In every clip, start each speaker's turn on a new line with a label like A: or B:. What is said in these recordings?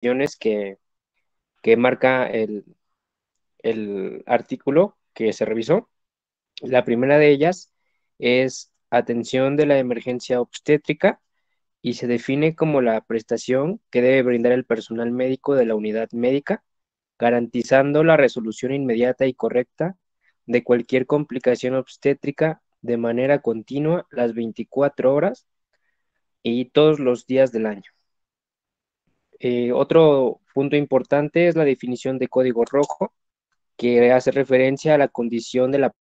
A: que marca el artículo que se revisó. La primera de ellas es atención de la emergencia obstétrica y se define como la prestación que debe brindar el personal médico de la unidad médica, garantizando la resolución inmediata y correcta de cualquier complicación obstétrica de manera continua las 24 horas y todos los días del año. Otro punto importante es la definición de código rojo, que hace referencia a la condición de la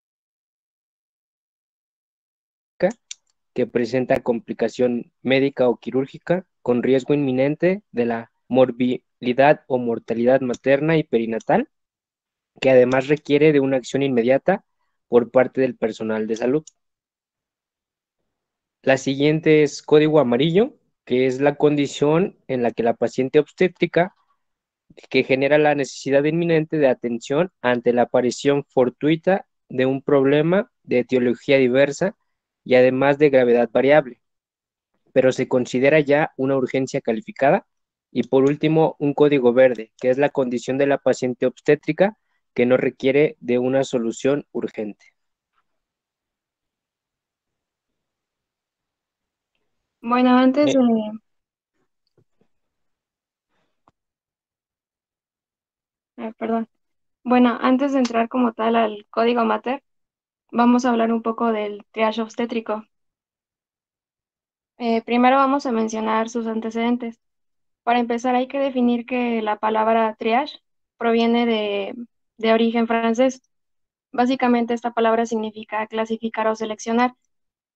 A: que presenta complicación médica o quirúrgica con riesgo inminente de la morbilidad o mortalidad materna y perinatal, que además requiere de una acción inmediata por parte del personal de salud. La siguiente es código amarillo, que es la condición en la que la paciente obstétrica que genera la necesidad inminente de atención ante la aparición fortuita de un problema de etiología diversa y además de gravedad variable, pero se considera ya una urgencia calificada. Y por último, un código verde, que es la condición de la paciente obstétrica que no requiere de una solución urgente.
B: Bueno, antes de,
A: Eh,
B: perdón. Bueno, antes de entrar como tal al código Mater, vamos a hablar un poco del triage obstétrico. Primero vamos a mencionar sus antecedentes. Para empezar, hay que definir que la palabra triage proviene de origen francés. Básicamente, esta palabra significa clasificar o seleccionar.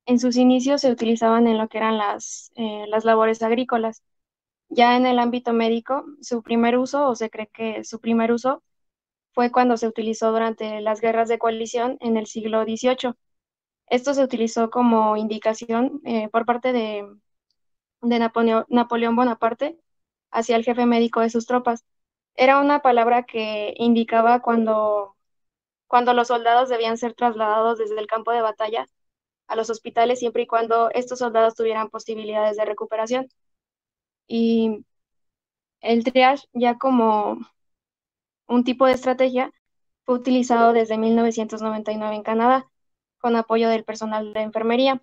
B: En sus inicios se utilizaban en lo que eran las labores agrícolas. Ya en el ámbito médico, su primer uso, o se cree que su primer uso, fue cuando se utilizó durante las guerras de coalición en el siglo XVIII. Esto se utilizó como indicación por parte de Napoleón Bonaparte hacia el jefe médico de sus tropas. Era una palabra que indicaba cuando los soldados debían ser trasladados desde el campo de batalla a los hospitales siempre y cuando estos soldados tuvieran posibilidades de recuperación. Y el triage, ya como un tipo de estrategia, fue utilizado desde 1999 en Canadá, con apoyo del personal de enfermería.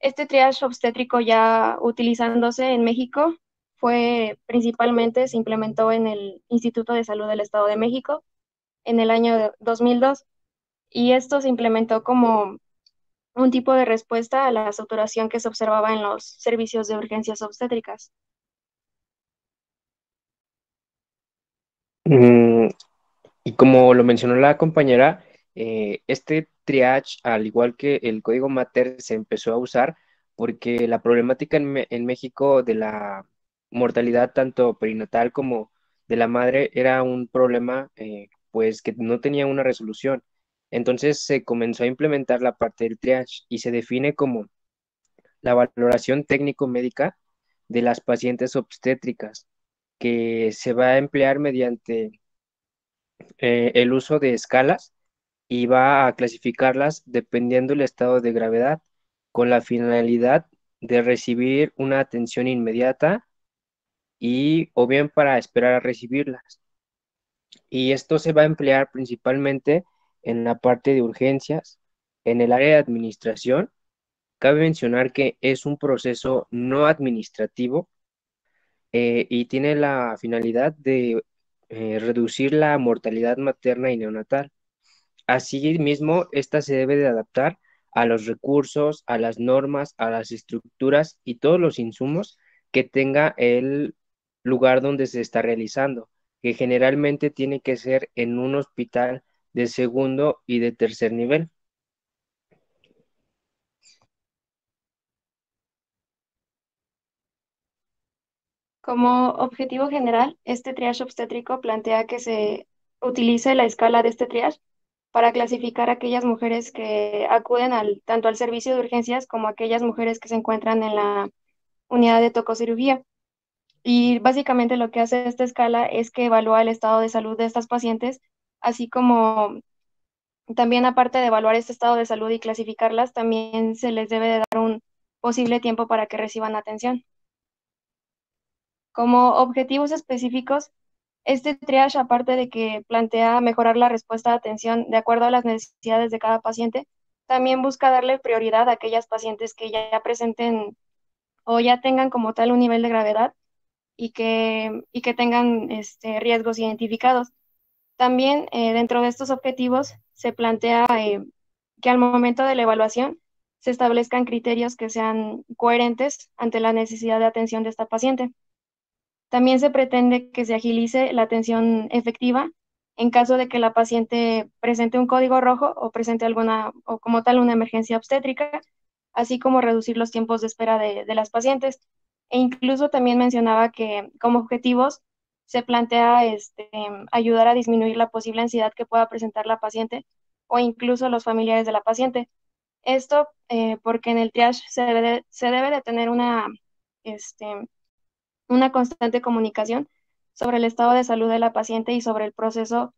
B: Este triage obstétrico ya utilizándose en México fue principalmente, se implementó en el Instituto de Salud del Estado de México en el año 2002 y esto se implementó como un tipo de respuesta a la saturación que se observaba en los servicios de urgencias obstétricas.
A: mm, y como lo mencionó la compañera, este triage, al igual que el código Mater, se empezó a usar porque la problemática en México de la mortalidad tanto perinatal como de la madre era un problema pues que no tenía una resolución. Entonces se comenzó a implementar la parte del triage y se define como la valoración técnico-médica de las pacientes obstétricas que se va a emplear mediante el uso de escalas y va a clasificarlas dependiendo del estado de gravedad, con la finalidad de recibir una atención inmediata y o bien para esperar a recibirlas. Y esto se va a emplear principalmente en la parte de urgencias, en el área de administración. Cabe mencionar que es un proceso no administrativo y tiene la finalidad de reducir la mortalidad materna y neonatal. Asimismo, esta se debe de adaptar a los recursos, a las normas, a las estructuras y todos los insumos que tenga el lugar donde se está realizando, que generalmente tiene que ser en un hospital de segundo y de tercer nivel.
B: Como objetivo general, este triage obstétrico plantea que se utilice la escala de este triage para clasificar a aquellas mujeres que acuden tanto al servicio de urgencias como aquellas mujeres que se encuentran en la unidad de tococirugía. Y básicamente lo que hace esta escala es que evalúa el estado de salud de estas pacientes, así como también aparte de evaluar este estado de salud y clasificarlas, también se les debe de dar un posible tiempo para que reciban atención. Como objetivos específicos, este triage, aparte de que plantea mejorar la respuesta de atención de acuerdo a las necesidades de cada paciente, también busca darle prioridad a aquellas pacientes que ya presenten o ya tengan como tal un nivel de gravedad y que tengan riesgos identificados. También dentro de estos objetivos se plantea que al momento de la evaluación se establezcan criterios que sean coherentes ante la necesidad de atención de esta paciente. También se pretende que se agilice la atención efectiva en caso de que la paciente presente un código rojo o presente alguna, o como tal, una emergencia obstétrica, así como reducir los tiempos de espera de las pacientes. E incluso también mencionaba que como objetivos se plantea ayudar a disminuir la posible ansiedad que pueda presentar la paciente o incluso los familiares de la paciente. Esto porque en el triage se debe de tener este, una constante comunicación sobre el estado de salud de la paciente y sobre el proceso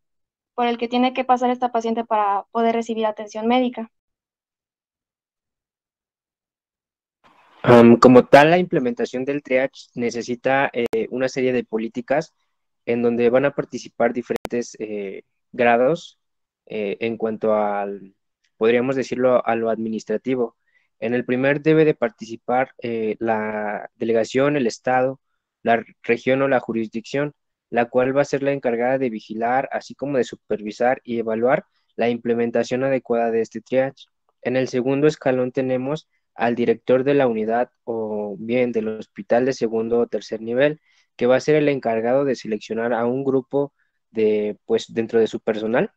B: por el que tiene que pasar esta paciente para poder recibir atención médica.
A: Como tal, la implementación del triage necesita una serie de políticas en donde van a participar diferentes grados en cuanto al, podríamos decirlo, a lo administrativo. En el primer debe de participar la delegación, el estado, la región o la jurisdicción, la cual va a ser la encargada de vigilar, así como de supervisar y evaluar la implementación adecuada de este triage. En el segundo escalón tenemos al director de la unidad o bien del hospital de segundo o tercer nivel, que va a ser el encargado de seleccionar a un grupo de, pues, dentro de su personal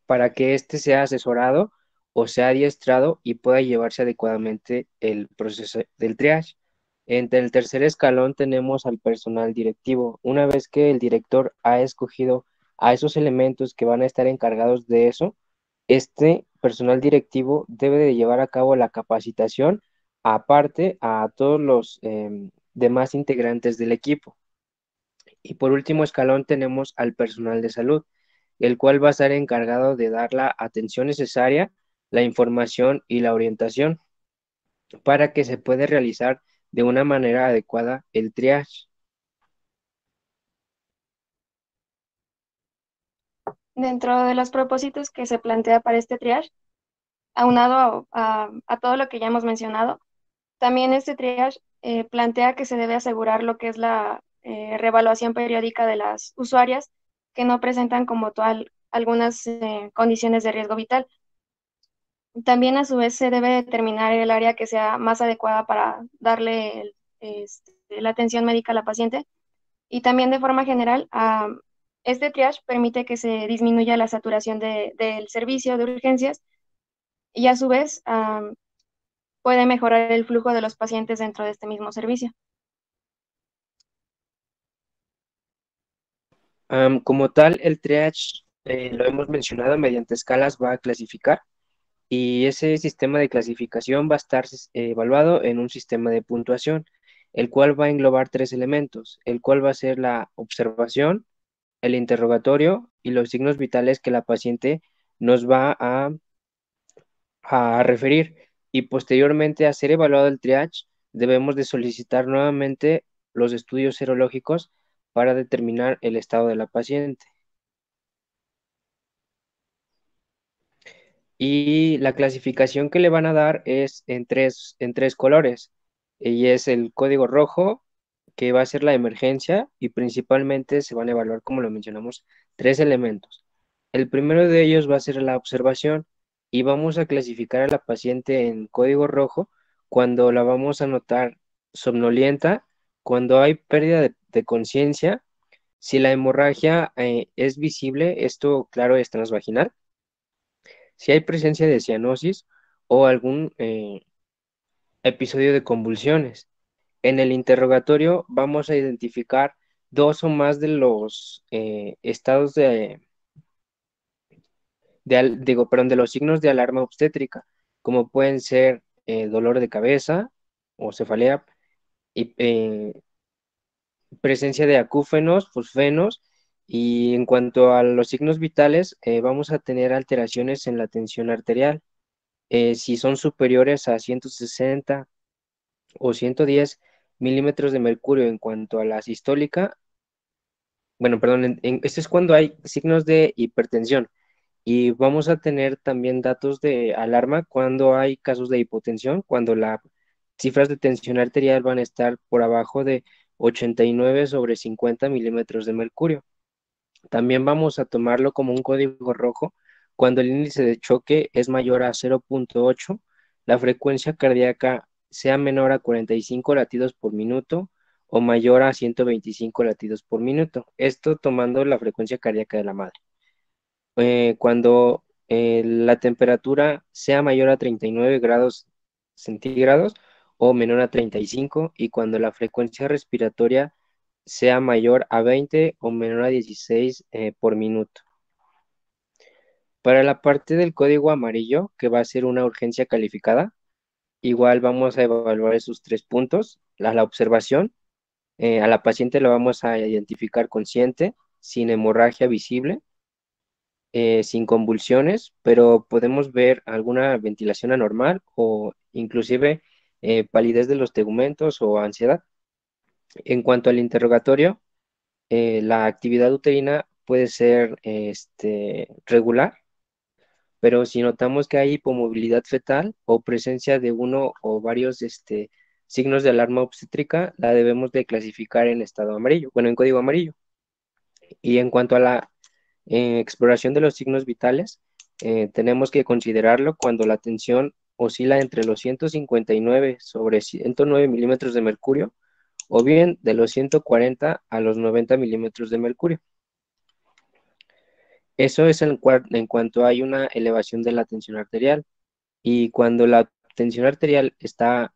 A: para que éste sea asesorado o sea adiestrado y pueda llevarse adecuadamente el proceso del triage. Entre el tercer escalón tenemos al personal directivo. Una vez que el director ha escogido a esos elementos que van a estar encargados de eso, este personal directivo debe de llevar a cabo la capacitación aparte a todos los demás integrantes del equipo. Y por último escalón tenemos al personal de salud, el cual va a estar encargado de dar la atención necesaria, la información y la orientación para que se pueda realizar de una manera adecuada el triage.
B: Dentro de los propósitos que se plantea para este triage, aunado a todo lo que ya hemos mencionado, también este triage plantea que se debe asegurar lo que es la reevaluación periódica de las usuarias que no presentan como tal algunas condiciones de riesgo vital. También a su vez se debe determinar el área que sea más adecuada para darle la atención médica a la paciente. Y también de forma general, este triage permite que se disminuya la saturación del servicio de urgencias y a su vez puede mejorar el flujo de los pacientes dentro de este mismo servicio.
A: Como tal, el triage, lo hemos mencionado, mediante escalas va a clasificar y ese sistema de clasificación va a estar evaluado en un sistema de puntuación, el cual va a englobar tres elementos, el cual va a ser la observación, el interrogatorio y los signos vitales que la paciente nos va a referir. Y posteriormente a ser evaluado el triage, debemos de solicitar nuevamente los estudios serológicos para determinar el estado de la paciente. Y la clasificación que le van a dar es en tres colores. Y es el código rojo, que va a ser la emergencia, y principalmente se van a evaluar, como lo mencionamos, tres elementos. El primero de ellos va a ser la observación, y vamos a clasificar a la paciente en código rojo cuando la vamos a notar somnolienta, cuando hay pérdida de conciencia, si la hemorragia es visible, esto claro es transvaginal, si hay presencia de cianosis o algún episodio de convulsiones. En el interrogatorio vamos a identificar dos o más de los estados digo, perdón, de los signos de alarma obstétrica, como pueden ser dolor de cabeza o cefalea, y presencia de acúfenos, fosfenos, y en cuanto a los signos vitales, vamos a tener alteraciones en la tensión arterial. Si son superiores a 160 o 110, milímetros de mercurio en cuanto a la sistólica. Bueno, perdón, esto es cuando hay signos de hipertensión. Y vamos a tener también datos de alarma cuando hay casos de hipotensión, cuando las cifras de tensión arterial van a estar por abajo de 89 sobre 50 milímetros de mercurio. También vamos a tomarlo como un código rojo cuando el índice de choque es mayor a 0,8, la frecuencia cardíaca sea menor a 45 latidos por minuto o mayor a 125 latidos por minuto. Esto tomando la frecuencia cardíaca de la madre. Cuando la temperatura sea mayor a 39 grados centígrados o menor a 35 y cuando la frecuencia respiratoria sea mayor a 20 o menor a 16 por minuto. Para la parte del código amarillo, que va a ser una urgencia calificada, igual vamos a evaluar esos tres puntos. La observación, a la paciente la vamos a identificar consciente, sin hemorragia visible, sin convulsiones, pero podemos ver alguna ventilación anormal o inclusive palidez de los tegumentos o ansiedad. En cuanto al interrogatorio, la actividad uterina puede ser regular, pero si notamos que hay hipomovilidad fetal o presencia de uno o varios signos de alarma obstétrica, la debemos de clasificar en estado amarillo, bueno, en código amarillo. Y en cuanto a la exploración de los signos vitales, tenemos que considerarlo cuando la tensión oscila entre los 159 sobre 109 milímetros de mercurio o bien de los 140 a los 90 milímetros de mercurio. Eso es en cuanto hay una elevación de la tensión arterial. Y cuando la tensión arterial está,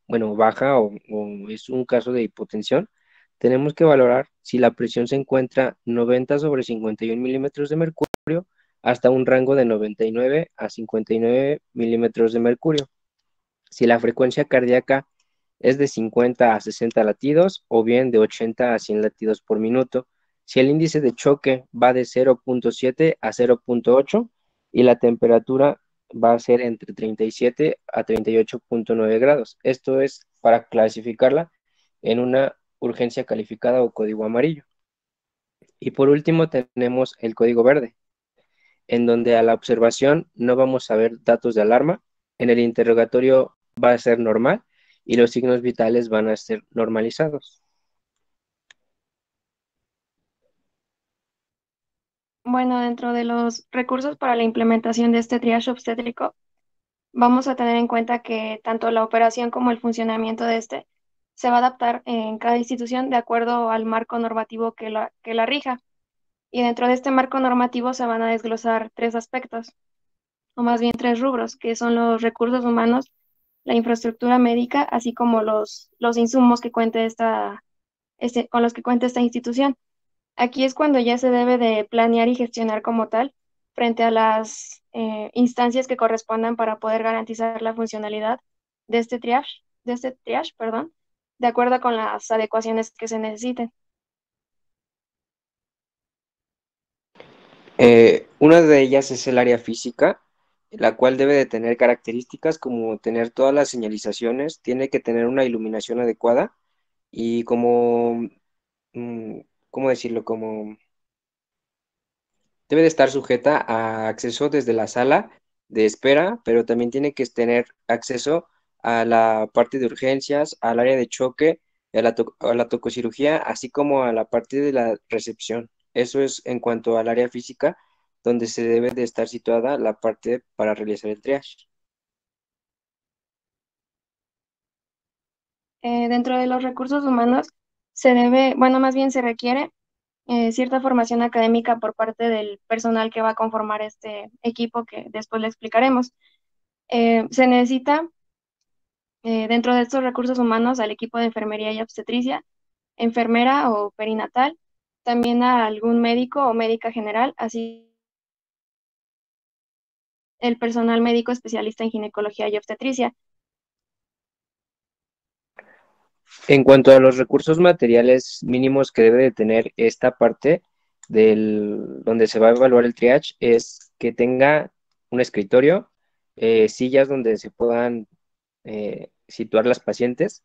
A: bueno, baja o es un caso de hipotensión, tenemos que valorar si la presión se encuentra 90 sobre 51 milímetros de mercurio hasta un rango de 99 a 59 milímetros de mercurio. Si la frecuencia cardíaca es de 50 a 60 latidos o bien de 80 a 100 latidos por minuto. Si el índice de choque va de 0,7 a 0,8 y la temperatura va a ser entre 37 a 38,9 grados. Esto es para clasificarla en una urgencia calificada o código amarillo. Y por último tenemos el código verde, en donde a la observación no vamos a ver datos de alarma. En el interrogatorio va a ser normal y los signos vitales van a ser normalizados.
B: Bueno, dentro de los recursos para la implementación de este triage obstétrico, vamos a tener en cuenta que tanto la operación como el funcionamiento de este se va a adaptar en cada institución de acuerdo al marco normativo que la rija. Y dentro de este marco normativo se van a desglosar tres aspectos, o más bien tres rubros, que son los recursos humanos, la infraestructura médica, así como los insumos que cuente con los que cuenta esta institución. Aquí es cuando ya se debe de planear y gestionar como tal frente a las instancias que correspondan para poder garantizar la funcionalidad de este triage, perdón, de acuerdo con las adecuaciones que se necesiten.
A: Una de ellas es el área física, la cual debe de tener características como tener todas las señalizaciones, tiene que tener una iluminación adecuada y como, mm, ¿cómo decirlo? Como debe de estar sujeta a acceso desde la sala de espera, pero también tiene que tener acceso a la parte de urgencias, al área de choque, a la tococirugía, así como a la parte de la recepción. Eso es en cuanto al área física, donde se debe de estar situada la parte para realizar el triage.
B: Dentro de los recursos humanos se debe, bueno, más bien se requiere cierta formación académica por parte del personal que va a conformar este equipo que después le explicaremos. Se necesita dentro de estos recursos humanos al equipo de enfermería y obstetricia, enfermera o perinatal, también a algún médico o médica general, así el personal médico especialista en ginecología y obstetricia.
A: En cuanto a los recursos materiales mínimos que debe de tener esta parte donde se va a evaluar el triage es que tenga un escritorio, sillas donde se puedan situar las pacientes,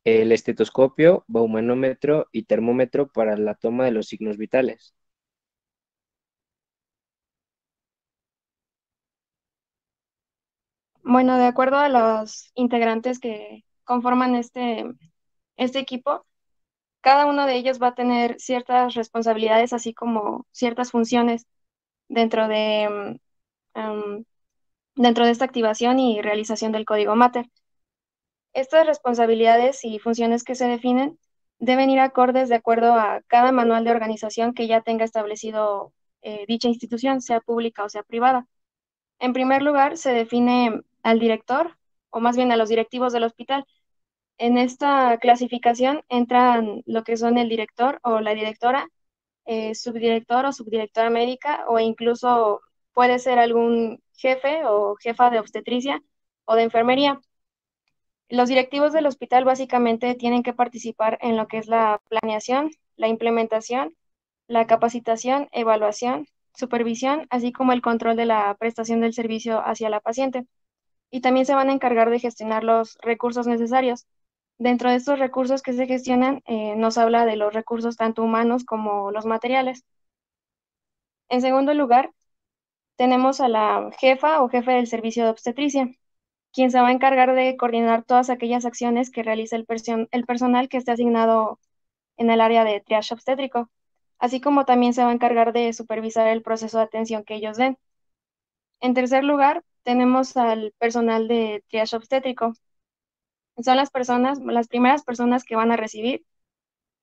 A: el estetoscopio, baumanómetro y termómetro para la toma de los signos vitales.
B: Bueno, de acuerdo a los integrantes que conforman este equipo, cada uno de ellos va a tener ciertas responsabilidades, así como ciertas funciones dentro am, dentro de esta activación y realización del código Mater. Estas responsabilidades y funciones que se definen deben ir acordes de acuerdo a cada manual de organización que ya tenga establecido dicha institución, sea pública o sea privada. En primer lugar, se define al director, o más bien a los directivos del hospital. En esta clasificación entran lo que son el director o la directora, subdirector o subdirectora médica, o incluso puede ser algún jefe o jefa de obstetricia o de enfermería. Los directivos del hospital básicamente tienen que participar en lo que es la planeación, la implementación, la capacitación, evaluación, supervisión, así como el control de la prestación del servicio hacia la paciente. Y también se van a encargar de gestionar los recursos necesarios. Dentro de estos recursos que se gestionan, nos habla de los recursos tanto humanos como los materiales. En segundo lugar, tenemos a la jefa o jefe del servicio de obstetricia, quien se va a encargar de coordinar todas aquellas acciones que realiza el personal que esté asignado en el área de triage obstétrico, así como también se va a encargar de supervisar el proceso de atención que ellos den. En tercer lugar, tenemos al personal de triage obstétrico. Son las primeras personas que van a recibir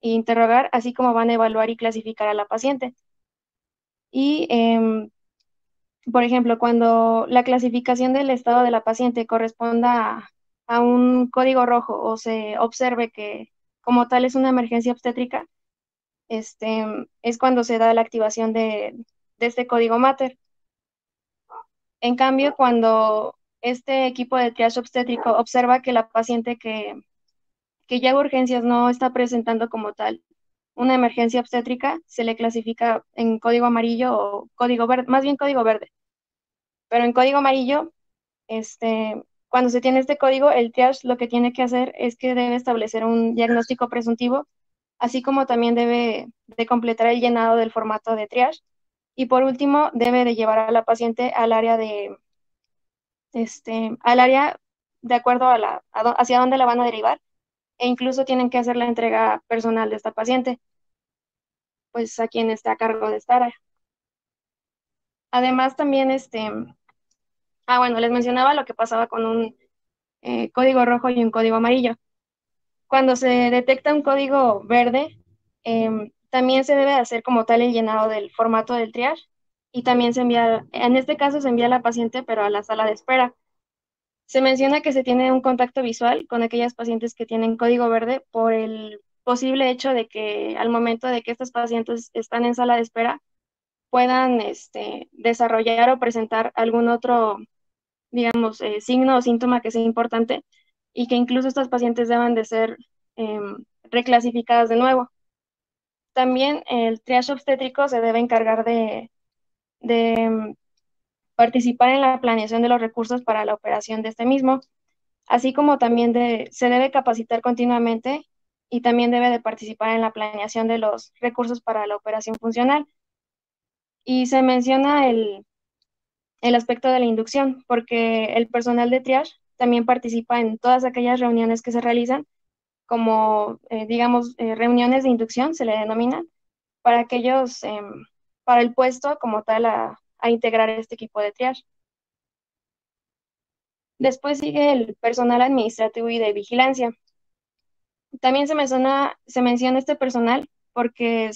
B: e interrogar, así como van a evaluar y clasificar a la paciente. Y por ejemplo, cuando la clasificación del estado de la paciente corresponda a un código rojo o se observe que como tal es una emergencia obstétrica, es cuando se da la activación de este código Mater. En cambio, cuando este equipo de triage obstétrico observa que la paciente que llega a urgencias no está presentando como tal una emergencia obstétrica, se le clasifica en código amarillo o código verde, más bien código verde. Pero en código amarillo, cuando se tiene este código, el triage lo que tiene que hacer es que debe establecer un diagnóstico presuntivo, así como también debe de completar el llenado del formato de triage. Y por último, debe de llevar a la paciente al área al área de acuerdo hacia dónde la van a derivar, e incluso tienen que hacer la entrega personal de esta paciente, pues a quien está a cargo de esta área. Además, también, bueno, les mencionaba lo que pasaba con un código rojo y un código amarillo. Cuando se detecta un código verde, también se debe hacer como tal el llenado del formato del triage y también se envía, en este caso se envía a la paciente, pero a la sala de espera. Se menciona que se tiene un contacto visual con aquellas pacientes que tienen código verde por el posible hecho de que al momento de que estas pacientes están en sala de espera puedan desarrollar o presentar algún otro, digamos, signo o síntoma que sea importante y que incluso estas pacientes deban de ser reclasificadas de nuevo. También el triage obstétrico se debe encargar de participar en la planeación de los recursos para la operación de este mismo, así como también se debe capacitar continuamente y también debe de participar en la planeación de los recursos para la operación funcional. Y se menciona el aspecto de la inducción, porque el personal de triage también participa en todas aquellas reuniones que se realizan, como, digamos, reuniones de inducción, se le denominan, para aquellos, para el puesto como tal a integrar este equipo de triage. Después sigue el personal administrativo y de vigilancia. También se menciona este personal porque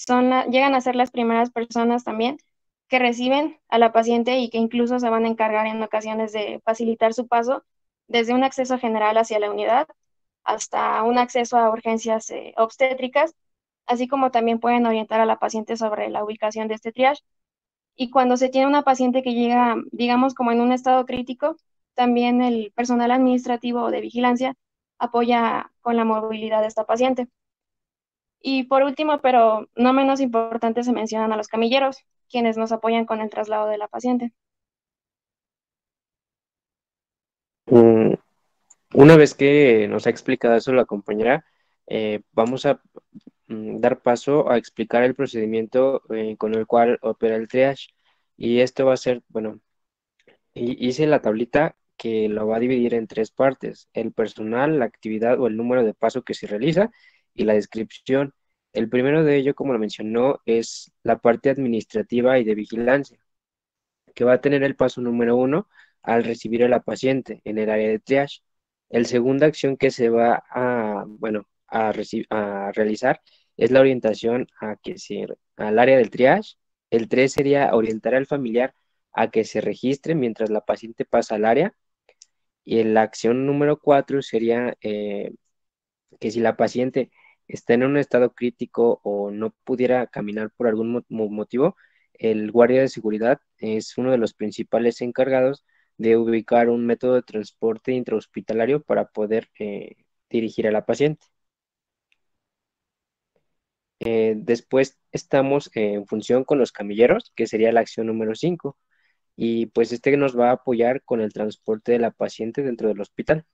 B: llegan a ser las primeras personas también que reciben a la paciente y que incluso se van a encargar en ocasiones de facilitar su paso desde un acceso general hacia la unidad hasta un acceso a urgencias obstétricas, así como también pueden orientar a la paciente sobre la ubicación de este triage. Y cuando se tiene una paciente que llega, digamos, como en un estado crítico, también el personal administrativo de vigilancia apoya con la movilidad de esta paciente. Y por último, pero no menos importante, se mencionan a los camilleros, quienes nos apoyan con el traslado de la paciente.
A: Mm, Una vez que nos ha explicado eso la compañera, Vamos a dar paso a explicar el procedimiento con el cual opera el triage. Y esto va a ser, bueno, hice la tablita que lo va a dividir en tres partes: el personal, la actividad o el número de paso que se realiza y la descripción. El primero de ello, como lo mencionó, es la parte administrativa y de vigilancia, que va a tener el paso número uno al recibir a la paciente en el área de triage. El segunda acción que se va a, bueno, a realizar es la orientación al área del triage. El 3 sería orientar al familiar a que se registre mientras la paciente pasa al área. Y la acción número 4 sería que si la paciente está en un estado crítico o no pudiera caminar por algún motivo, el guardia de seguridad es uno de los principales encargados de ubicar un método de transporte intrahospitalario para poder dirigir a la paciente. Después estamos en función con los camilleros, que sería la acción número 5, y pues este nos va a apoyar con el transporte de la paciente dentro del hospital.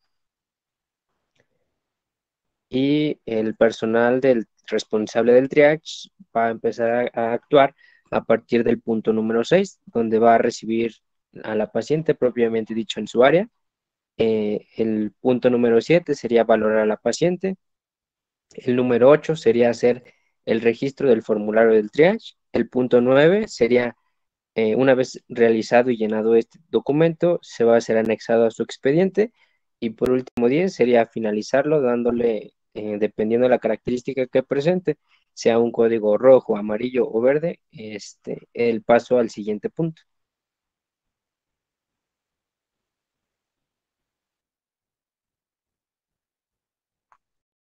A: Y el personal del responsable del triage va a empezar a actuar a partir del punto número 6, donde va a recibir a la paciente propiamente dicho en su área. El punto número 7 sería valorar a la paciente. El número 8 sería hacer el registro del formulario del triage. El punto 9 sería, una vez realizado y llenado este documento, se va a ser anexado a su expediente. Y por último 10 sería finalizarlo dándole, dependiendo de la característica que presente, sea un código rojo, amarillo o verde, el paso al siguiente punto.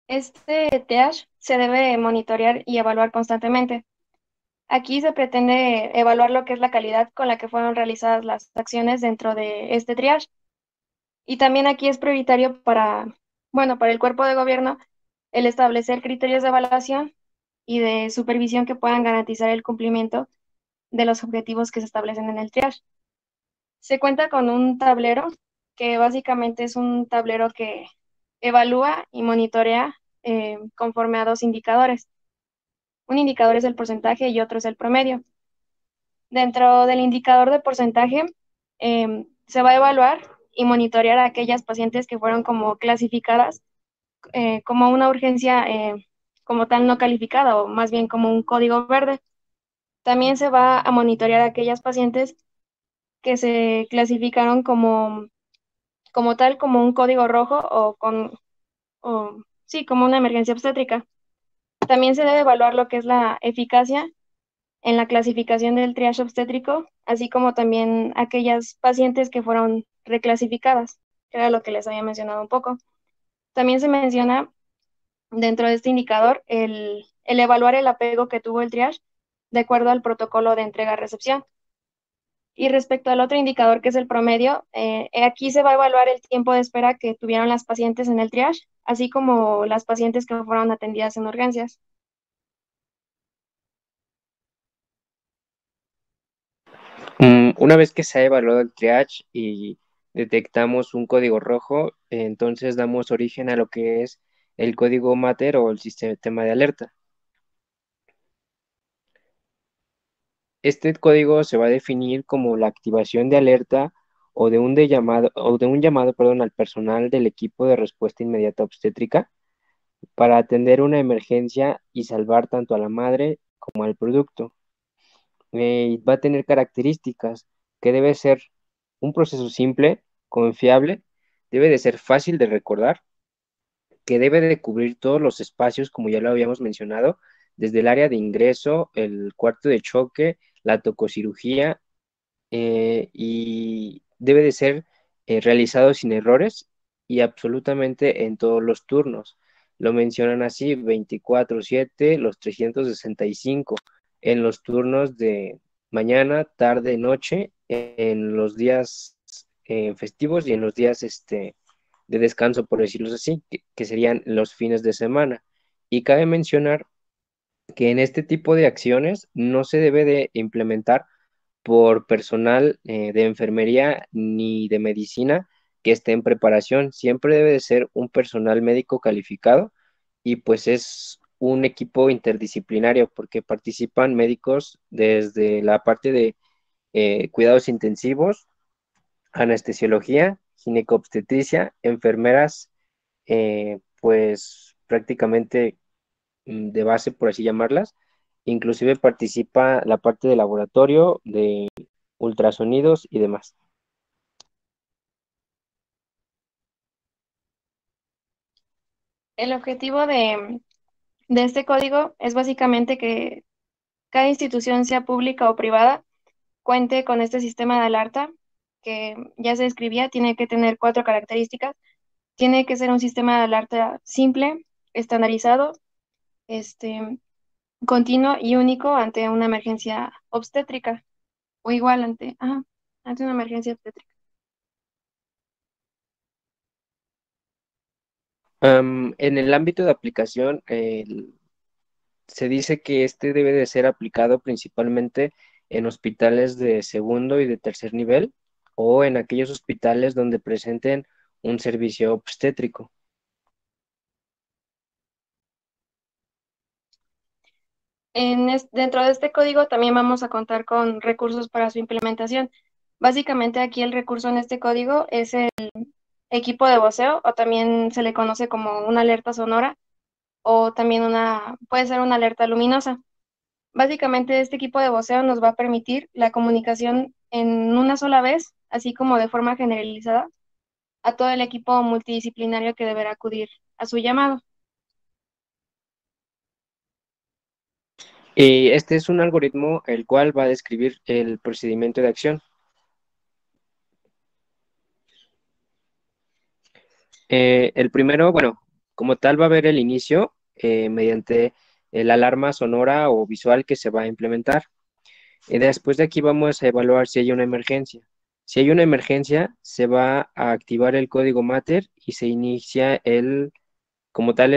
B: Este TEAS se debe monitorear y evaluar constantemente. Aquí se pretende evaluar lo que es la calidad con la que fueron realizadas las acciones dentro de este triage. Y también aquí es prioritario bueno, para el cuerpo de gobierno el establecer criterios de evaluación y de supervisión que puedan garantizar el cumplimiento de los objetivos que se establecen en el triage. Se cuenta con un tablero que básicamente es un tablero que evalúa y monitorea conforme a dos indicadores. Un indicador es el porcentaje y otro es el promedio. Dentro del indicador de porcentaje, se va a evaluar y monitorear a aquellas pacientes que fueron como clasificadas como una urgencia como tal no calificada o más bien como un código verde. También se va a monitorear a aquellas pacientes que se clasificaron como tal, como un código rojo sí, como una emergencia obstétrica. También se debe evaluar lo que es la eficacia en la clasificación del triage obstétrico, así como también aquellas pacientes que fueron reclasificadas, que era lo que les había mencionado un poco. También se menciona dentro de este indicador el evaluar el apego que tuvo el triage de acuerdo al protocolo de entrega-recepción. Y respecto al otro indicador que es el promedio, aquí se va a evaluar el tiempo de espera que tuvieron las pacientes en el triage, así como las pacientes que fueron atendidas en urgencias.
A: Una vez que se ha evaluado el triage y detectamos un código rojo, entonces damos origen a lo que es el código Mater o el sistema de alerta. Este código se va a definir como la activación de alerta o de un llamado, perdón, al personal del equipo de respuesta inmediata obstétrica para atender una emergencia y salvar tanto a la madre como al producto. Va a tener características que debe ser un proceso simple, confiable, debe de ser fácil de recordar, que debe de cubrir todos los espacios, como ya lo habíamos mencionado, desde el área de ingreso, el cuarto de choque, la tococirugía, y debe de ser realizado sin errores y absolutamente en todos los turnos. Lo mencionan así: 24/7, los 365, en los turnos de mañana, tarde, noche, en los días festivos y en los días de descanso, por decirlo así, que serían los fines de semana. Y cabe mencionar que en este tipo de acciones no se debe de implementar por personal de enfermería ni de medicina que esté en preparación. Siempre debe de ser un personal médico calificado y pues es un equipo interdisciplinario porque participan médicos desde la parte de cuidados intensivos, anestesiología, ginecobstetricia, enfermeras, pues prácticamente de base, por así llamarlas. Inclusive participa la parte de laboratorio, de ultrasonidos y demás.
B: El objetivo de este código es básicamente que cada institución, sea pública o privada, cuente con este sistema de alerta que ya se describía, tiene que tener cuatro características. Tiene que ser un sistema de alerta simple, estandarizado, este, continuo y único ante una emergencia obstétrica o igual ante una emergencia obstétrica.
A: En el ámbito de aplicación, se dice que este debe de ser aplicado principalmente en hospitales de segundo y de tercer nivel o en aquellos hospitales donde presenten un servicio obstétrico.
B: Dentro de este código también vamos a contar con recursos para su implementación. Básicamente aquí el recurso en este código es el equipo de voceo o también se le conoce como una alerta sonora o también puede ser una alerta luminosa. Básicamente este equipo de voceo nos va a permitir la comunicación en una sola vez, así como de forma generalizada, a todo el equipo multidisciplinario que deberá acudir a su llamado.
A: Y este es un algoritmo el cual va a describir el procedimiento de acción. El primero, bueno, como tal va a haber el inicio mediante la alarma sonora o visual que se va a implementar. Después de aquí vamos a evaluar si hay una emergencia. Si hay una emergencia, se va a activar el código Mater y se inicia como tal,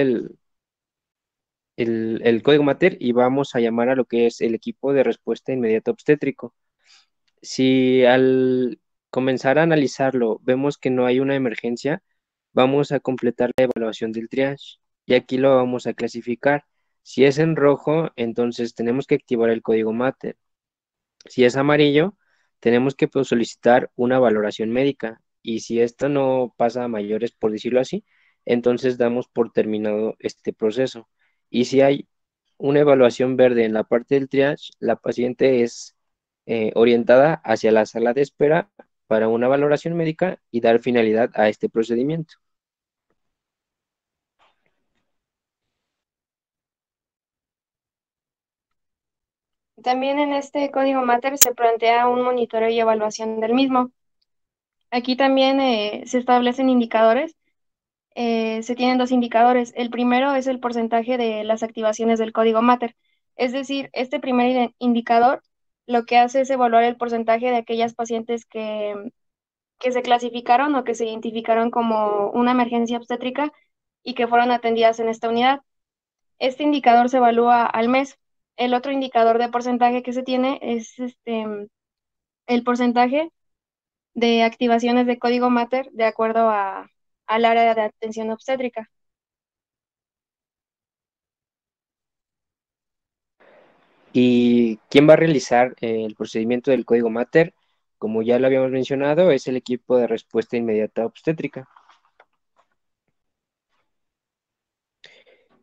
A: el código Mater y vamos a llamar a lo que es el equipo de respuesta inmediata obstétrico. Si al comenzar a analizarlo vemos que no hay una emergencia, vamos a completar la evaluación del triage y aquí lo vamos a clasificar. Si es en rojo, entonces tenemos que activar el código Mater. Si es amarillo, tenemos que pues, solicitar una valoración médica y si esto no pasa a mayores, por decirlo así, entonces damos por terminado este proceso. Y si hay una evaluación verde en la parte del triage, la paciente es orientada hacia la sala de espera para una valoración médica y dar finalidad a este procedimiento.
B: También en este código Mater se plantea un monitoreo y evaluación del mismo. Aquí también se establecen indicadores. Se tienen dos indicadores. El primero es el porcentaje de las activaciones del código Mater. Es decir, este primer indicador lo que hace es evaluar el porcentaje de aquellas pacientes que se clasificaron o que se identificaron como una emergencia obstétrica y que fueron atendidas en esta unidad. Este indicador se evalúa al mes. El otro indicador de porcentaje que se tiene es el porcentaje de activaciones de código Mater de acuerdo al área de atención obstétrica.
A: ¿Y quién va a realizar el procedimiento del código Mater? Como ya lo habíamos mencionado, es el equipo de respuesta inmediata obstétrica.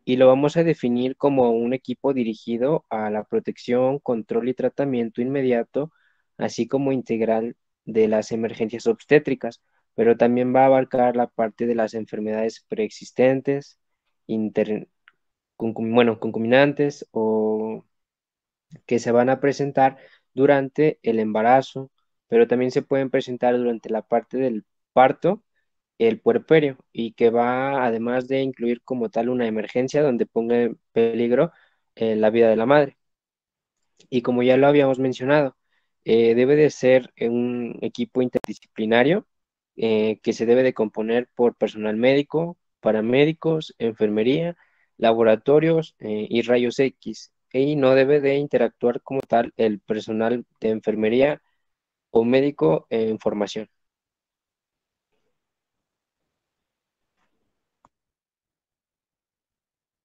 A: Y lo vamos a definir como un equipo dirigido a la protección, control y tratamiento inmediato, así como integral de las emergencias obstétricas, pero también va a abarcar la parte de las enfermedades preexistentes, inter- concomitantes o que se van a presentar durante el embarazo, pero también se pueden presentar durante la parte del parto, el puerperio, y que va además de incluir como tal una emergencia donde ponga en peligro la vida de la madre. Y como ya lo habíamos mencionado, debe de ser un equipo interdisciplinario que se debe de componer por personal médico, paramédicos, enfermería, laboratorios y rayos X. Y no debe de interactuar como tal el personal de enfermería o médico en formación.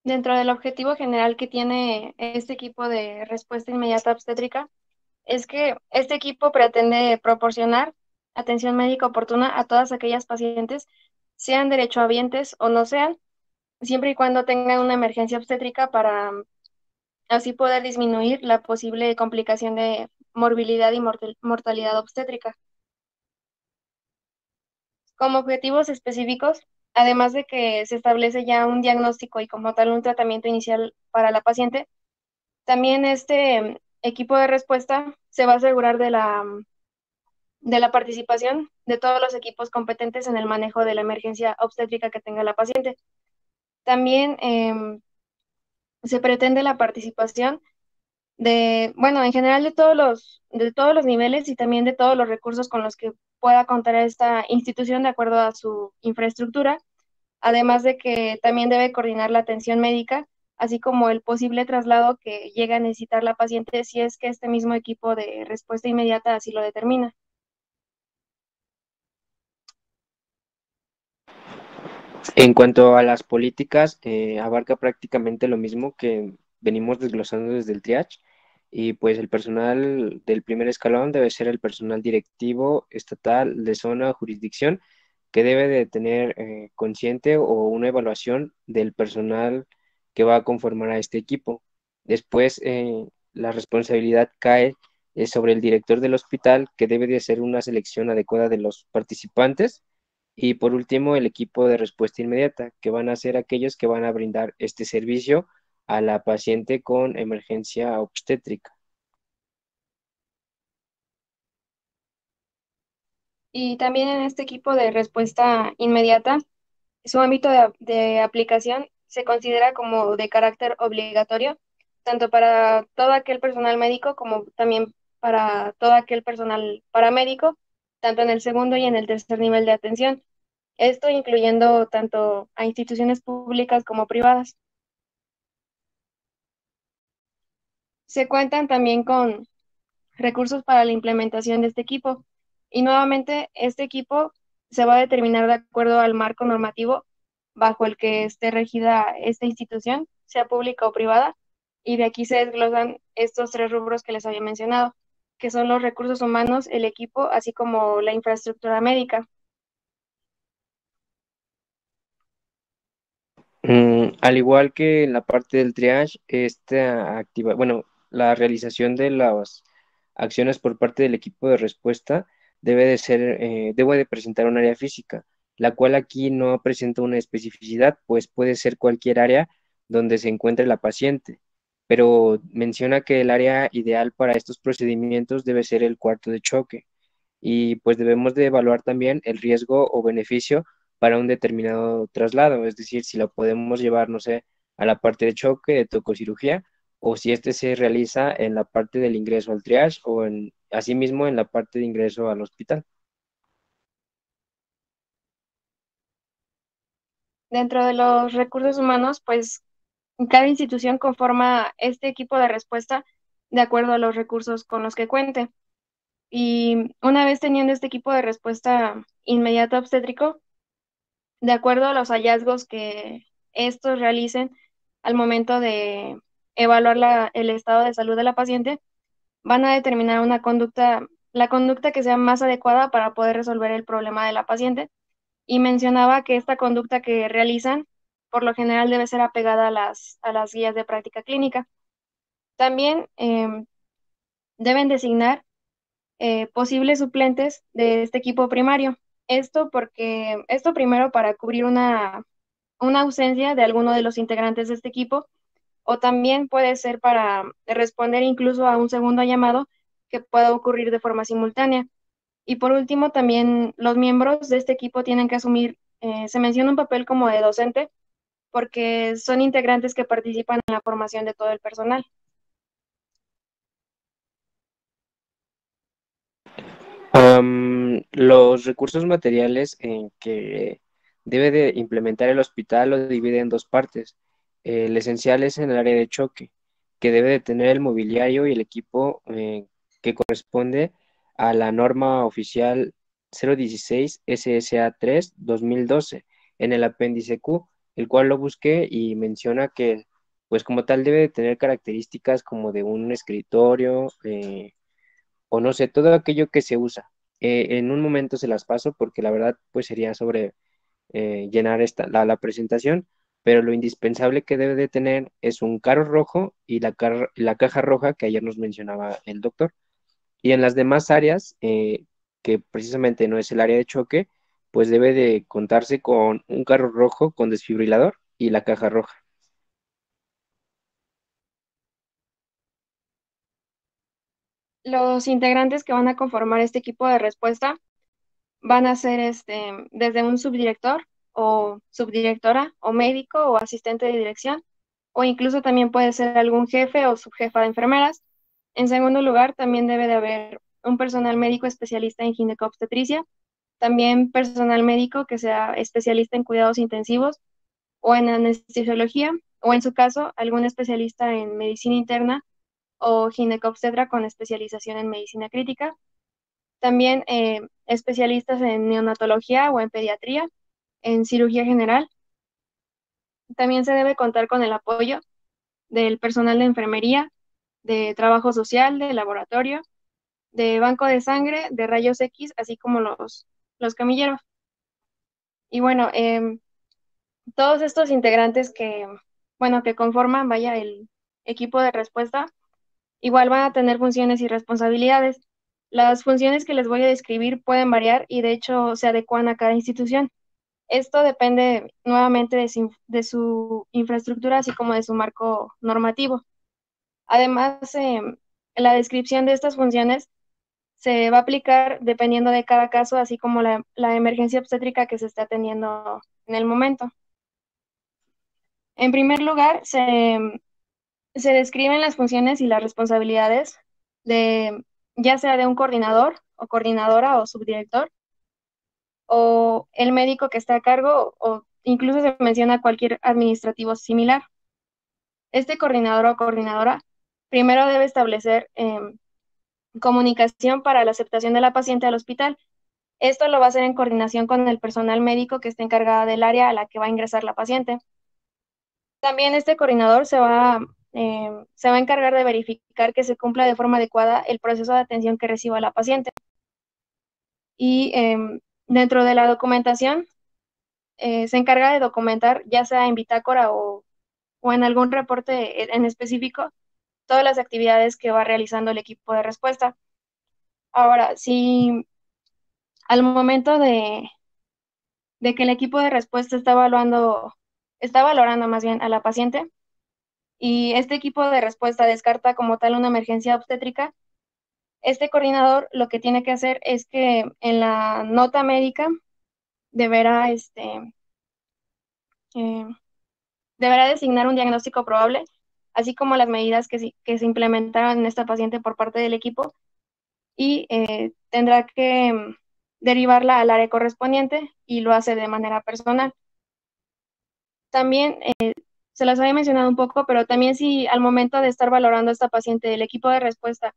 B: Dentro del objetivo general que tiene este equipo de respuesta inmediata obstétrica, es que este equipo pretende proporcionar atención médica oportuna a todas aquellas pacientes, sean derechohabientes o no sean, siempre y cuando tengan una emergencia obstétrica para así poder disminuir la posible complicación de morbilidad y mortalidad obstétrica. Como objetivos específicos, además de que se establece ya un diagnóstico y como tal un tratamiento inicial para la paciente, también este equipo de respuesta se va a asegurar de la participación de todos los equipos competentes en el manejo de la emergencia obstétrica que tenga la paciente. También se pretende la participación bueno, en general de todos los niveles y también de todos los recursos con los que pueda contar esta institución de acuerdo a su infraestructura, además de que también debe coordinar la atención médica, así como el posible traslado que llega a necesitar la paciente si es que este mismo equipo de respuesta inmediata así lo determina.
A: En cuanto a las políticas, abarca prácticamente lo mismo que venimos desglosando desde el triage y pues el personal del primer escalón debe ser el personal directivo estatal de zona o jurisdicción que debe de tener consciente o una evaluación del personal que va a conformar a este equipo. Después, la responsabilidad cae sobre el director del hospital que debe de hacer una selección adecuada de los participantes y por último, el equipo de respuesta inmediata, que van a ser aquellos que van a brindar este servicio a la paciente con emergencia obstétrica.
B: Y también en este equipo de respuesta inmediata, su ámbito de aplicación se considera como de carácter obligatorio, tanto para todo aquel personal médico como también para todo aquel personal paramédico, tanto en el segundo y en el tercer nivel de atención. Esto incluyendo tanto a instituciones públicas como privadas. Se cuentan también con recursos para la implementación de este equipo. Y nuevamente, este equipo se va a determinar de acuerdo al marco normativo bajo el que esté regida esta institución, sea pública o privada, y de aquí se desglosan estos tres rubros que les había mencionado, que son los recursos humanos, el equipo, así como la infraestructura médica.
A: Al igual que en la parte del triage, bueno, la realización de las acciones por parte del equipo de respuesta debe de presentar un área física, la cual aquí no presenta una especificidad, pues puede ser cualquier área donde se encuentre la paciente, pero menciona que el área ideal para estos procedimientos debe ser el cuarto de choque y pues debemos de evaluar también el riesgo o beneficio para un determinado traslado, es decir, si lo podemos llevar, no sé, a la parte de choque, de tococirugía, o si este se realiza en la parte del ingreso al triage o asimismo en la parte de ingreso al hospital.
B: Dentro de los recursos humanos, pues cada institución conforma este equipo de respuesta de acuerdo a los recursos con los que cuente. Y una vez teniendo este equipo de respuesta inmediata obstétrico, de acuerdo a los hallazgos que estos realicen al momento de evaluar el estado de salud de la paciente, van a determinar la conducta que sea más adecuada para poder resolver el problema de la paciente. Y mencionaba que esta conducta que realizan, por lo general, debe ser apegada a a las guías de práctica clínica. También deben designar posibles suplentes de este equipo primario. Esto primero para cubrir una ausencia de alguno de los integrantes de este equipo, o también puede ser para responder incluso a un segundo llamado que pueda ocurrir de forma simultánea. Y por último, también los miembros de este equipo tienen que asumir, se menciona un papel como de docente, porque son integrantes que participan en la formación de todo el personal.
A: Los recursos materiales que debe de implementar el hospital lo divide en dos partes. El esencial es en el área de choque, que debe de tener el mobiliario y el equipo que corresponde a la norma oficial 016 SSA 3 2012 en el apéndice Q. el cual lo busqué y menciona que, pues como tal, debe de tener características como de un escritorio, o no sé, todo aquello que se usa. En un momento se las paso porque la verdad, pues sería sobre llenar la presentación, pero lo indispensable que debe de tener es un carro rojo y la caja roja que ayer nos mencionaba el doctor. Y en las demás áreas, que precisamente no es el área de choque, pues debe de contarse con un carro rojo con desfibrilador y la caja roja.
B: Los integrantes que van a conformar este equipo de respuesta van a ser desde un subdirector o subdirectora o médico o asistente de dirección, o incluso también puede ser algún jefe o subjefa de enfermeras. En segundo lugar, también debe de haber un personal médico especialista en ginecobstetricia, también personal médico que sea especialista en cuidados intensivos o en anestesiología, o en su caso, algún especialista en medicina interna o ginecobstetra con especialización en medicina crítica. También especialistas en neonatología o en pediatría, en cirugía general. También se debe contar con el apoyo del personal de enfermería, de trabajo social, de laboratorio, de banco de sangre, de rayos X, así como los camilleros. Y bueno, todos estos integrantes bueno, que conforman, vaya, el equipo de respuesta, igual van a tener funciones y responsabilidades. Las funciones que les voy a describir pueden variar y de hecho se adecuan a cada institución. Esto depende nuevamente de su infraestructura, así como de su marco normativo. Además, la descripción de estas funciones se va a aplicar dependiendo de cada caso, así como la emergencia obstétrica que se está atendiendo en el momento. En primer lugar, se describen las funciones y las responsabilidades de, ya sea de un coordinador o coordinadora o subdirector, o el médico que está a cargo, o incluso se menciona cualquier administrativo similar. Este coordinador o coordinadora primero debe establecer comunicación para la aceptación de la paciente al hospital. Esto lo va a hacer en coordinación con el personal médico que esté encargado del área a la que va a ingresar la paciente. También este coordinador se va a encargar de verificar que se cumpla de forma adecuada el proceso de atención que reciba la paciente. Y dentro de la documentación, se encarga de documentar, ya sea en bitácora o en algún reporte en específico, todas las actividades que va realizando el equipo de respuesta. Ahora, si al momento de que el equipo de respuesta está valorando más bien a la paciente, y este equipo de respuesta descarta como tal una emergencia obstétrica, este coordinador lo que tiene que hacer es que en la nota médica deberá, eh, deberá designar un diagnóstico probable, así como las medidas que se implementaron en esta paciente por parte del equipo, y tendrá que derivarla al área correspondiente y lo hace de manera personal. También se las había mencionado un poco, pero también si al momento de estar valorando a esta paciente el equipo de respuesta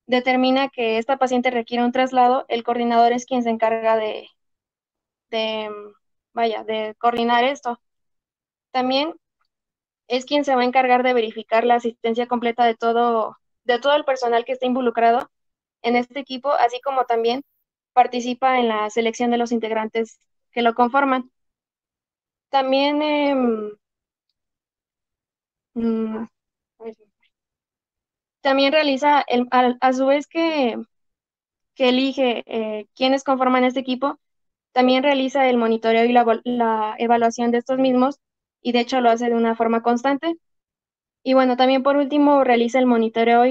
B: determina que esta paciente requiere un traslado, el coordinador es quien se encarga de, vaya, de coordinar esto. También es quien se va a encargar de verificar la asistencia completa de todo el personal que está involucrado en este equipo, así como también participa en la selección de los integrantes que lo conforman. También, mm, también realiza, a su vez que elige quienes conforman este equipo, también realiza el monitoreo y la evaluación de estos mismos, y de hecho lo hace de una forma constante. Y bueno, también por último realiza el monitoreo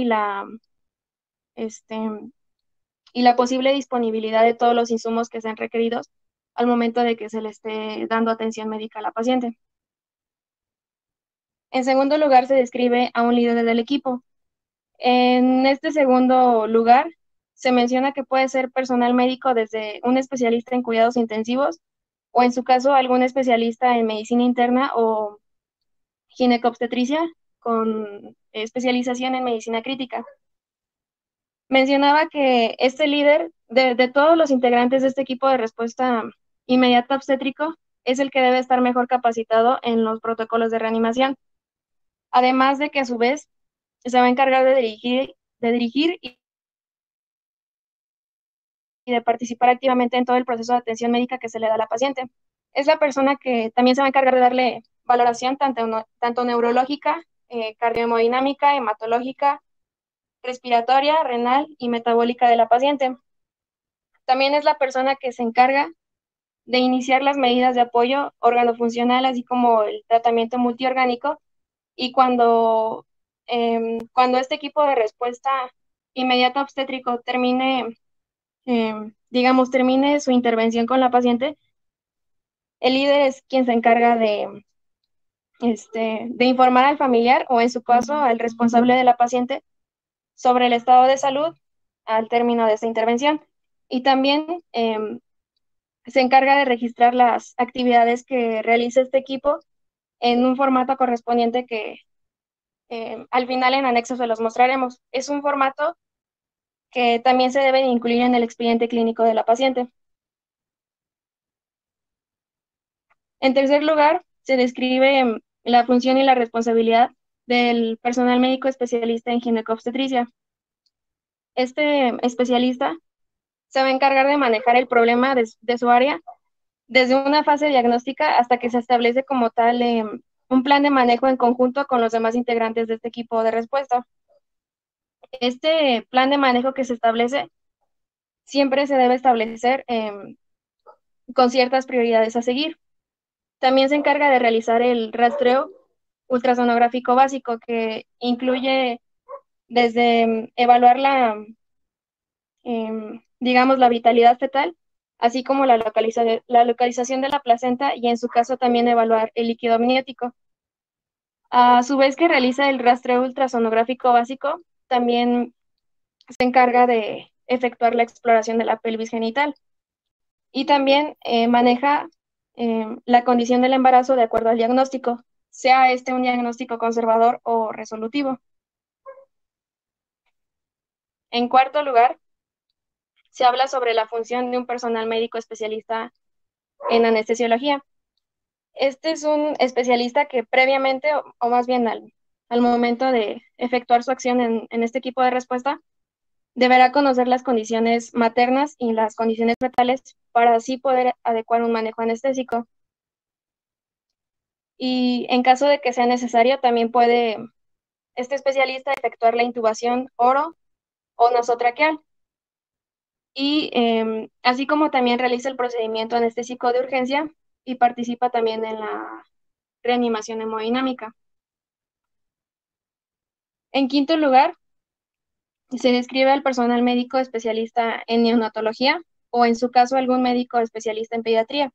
B: este, y la posible disponibilidad de todos los insumos que sean requeridos al momento de que se le esté dando atención médica a la paciente. En segundo lugar, se describe a un líder del equipo. En este segundo lugar, se menciona que puede ser personal médico desde un especialista en cuidados intensivos o en su caso algún especialista en medicina interna o ginecobstetricia con especialización en medicina crítica. Mencionaba que este líder, de todos los integrantes de este equipo de respuesta inmediata obstétrico, es el que debe estar mejor capacitado en los protocolos de reanimación. Además de que a su vez se va a encargar de dirigir y de participar activamente en todo el proceso de atención médica que se le da a la paciente. Es la persona que también se va a encargar de darle valoración tanto neurológica, cardiohemodinámica, hematológica, respiratoria, renal y metabólica de la paciente. También es la persona que se encarga de iniciar las medidas de apoyo órgano-funcional, así como el tratamiento multiorgánico, y cuando este equipo de respuesta inmediata obstétrico termine su intervención con la paciente, el líder es quien se encarga de informar al familiar o en su caso al responsable de la paciente sobre el estado de salud al término de esta intervención. Y también se encarga de registrar las actividades que realiza este equipo en un formato correspondiente que al final en anexos se los mostraremos. Es un formato que también se debe incluir en el expediente clínico de la paciente. En tercer lugar, se describe la función y la responsabilidad del personal médico especialista en ginecobstetricia. Este especialista se va a encargar de manejar el problema de su área desde una fase diagnóstica hasta que se establece como tal un plan de manejo en conjunto con los demás integrantes de este equipo de respuesta. Este plan de manejo que se establece siempre se debe establecer con ciertas prioridades a seguir. También se encarga de realizar el rastreo ultrasonográfico básico, que incluye desde evaluar digamos, la vitalidad fetal, así como la localización de la placenta y en su caso también evaluar el líquido amniótico. A su vez que realiza el rastreo ultrasonográfico básico, también se encarga de efectuar la exploración de la pelvis genital y también maneja la condición del embarazo de acuerdo al diagnóstico, sea este un diagnóstico conservador o resolutivo. En cuarto lugar, se habla sobre la función de un personal médico especialista en anestesiología. Este es un especialista que previamente, o más bien al momento de efectuar su acción en este equipo de respuesta, deberá conocer las condiciones maternas y las condiciones fetales para así poder adecuar un manejo anestésico. Y en caso de que sea necesario, también puede este especialista efectuar la intubación oro o nasotraqueal. Y así como también realiza el procedimiento anestésico de urgencia y participa también en la reanimación hemodinámica. En quinto lugar, se describe al personal médico especialista en neonatología o en su caso algún médico especialista en pediatría.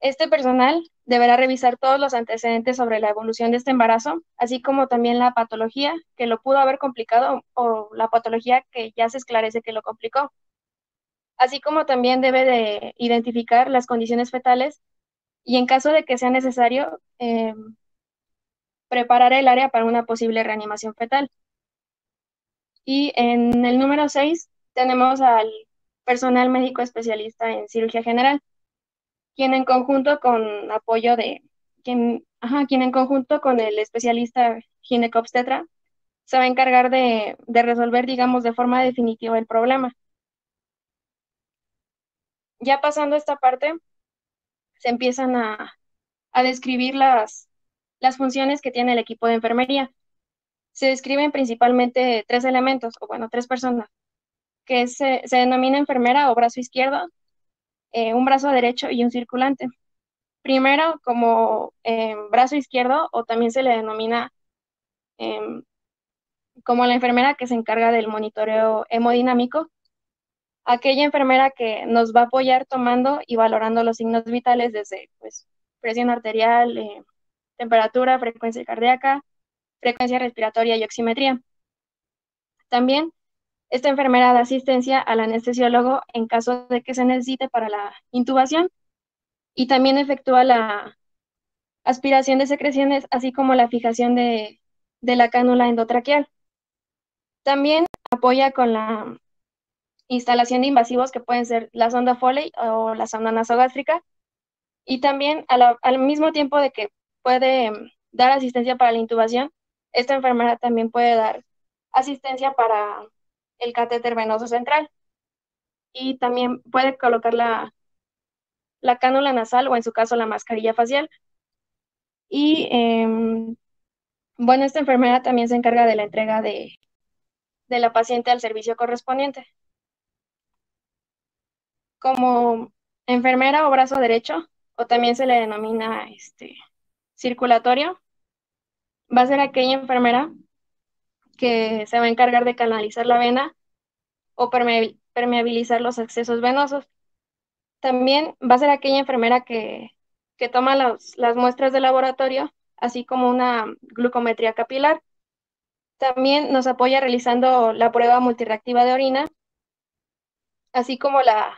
B: Este personal deberá revisar todos los antecedentes sobre la evolución de este embarazo, así como también la patología que lo pudo haber complicado o la patología que ya se esclarece que lo complicó. Así como también debe de identificar las condiciones fetales y en caso de que sea necesario, preparar el área para una posible reanimación fetal. Y en el número 6 tenemos al personal médico especialista en cirugía general, quien en conjunto con quien en conjunto con el especialista ginecobstetra se va a encargar de resolver, digamos, de forma definitiva el problema. Ya pasando esta parte, se empiezan a describir las funciones que tiene el equipo de enfermería. Se describen principalmente tres elementos, o bueno, tres personas, que se denomina enfermera o brazo izquierdo, un brazo derecho y un circulante. Primero, como brazo izquierdo, o también se le denomina em, como la enfermera que se encarga del monitoreo hemodinámico, aquella enfermera que nos va a apoyar tomando y valorando los signos vitales desde pues, presión arterial, temperatura, frecuencia cardíaca, frecuencia respiratoria y oximetría. También esta enfermera da asistencia al anestesiólogo en caso de que se necesite para la intubación y también efectúa la aspiración de secreciones, así como la fijación de la cánula endotraqueal. También apoya con la instalación de invasivos que pueden ser la sonda Foley o la sonda nasogástrica Y también al mismo tiempo de que puede dar asistencia para la intubación, esta enfermera también puede dar asistencia para el catéter venoso central y también puede colocar la cánula nasal o en su caso la mascarilla facial. Y bueno, esta enfermera también se encarga de la entrega de la paciente al servicio correspondiente. Como enfermera o brazo derecho, o también se le denomina circulatorio, va a ser aquella enfermera que se va a encargar de canalizar la vena o permeabilizar los accesos venosos. También va a ser aquella enfermera que toma las muestras de laboratorio, así como una glucometría capilar. También nos apoya realizando la prueba multireactiva de orina, así como la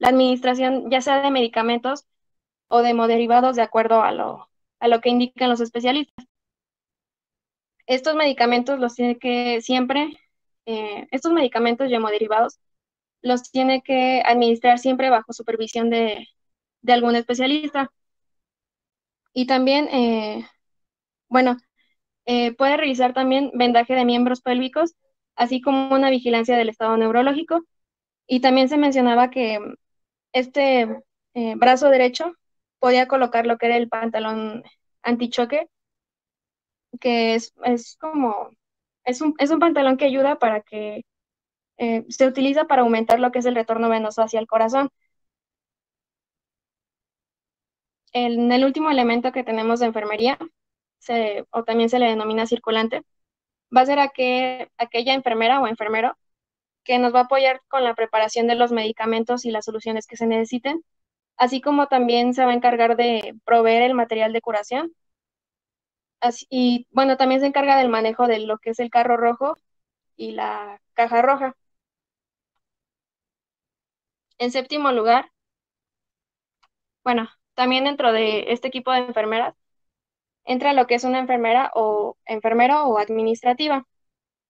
B: administración ya sea de medicamentos o de hemoderivados de acuerdo a lo que indican los especialistas. Estos medicamentos los tiene que siempre, estos medicamentos y hemoderivados los tiene que administrar siempre bajo supervisión de algún especialista. Y también, bueno, puede realizar también vendaje de miembros pélvicos, así como una vigilancia del estado neurológico. Y también se mencionaba que este brazo derecho podía colocar lo que era el pantalón antichoque, que es como, es un pantalón que ayuda para que se utiliza para aumentar lo que es el retorno venoso hacia el corazón. En el último elemento que tenemos de enfermería, o también se le denomina circulante, va a ser aquella enfermera o enfermero que nos va a apoyar con la preparación de los medicamentos y las soluciones que se necesiten, así como también se va a encargar de proveer el material de curación. Y bueno, también se encarga del manejo de lo que es el carro rojo y la caja roja. En séptimo lugar, bueno, también dentro de este equipo de enfermeras entra lo que es una enfermera o enfermero o administrativa,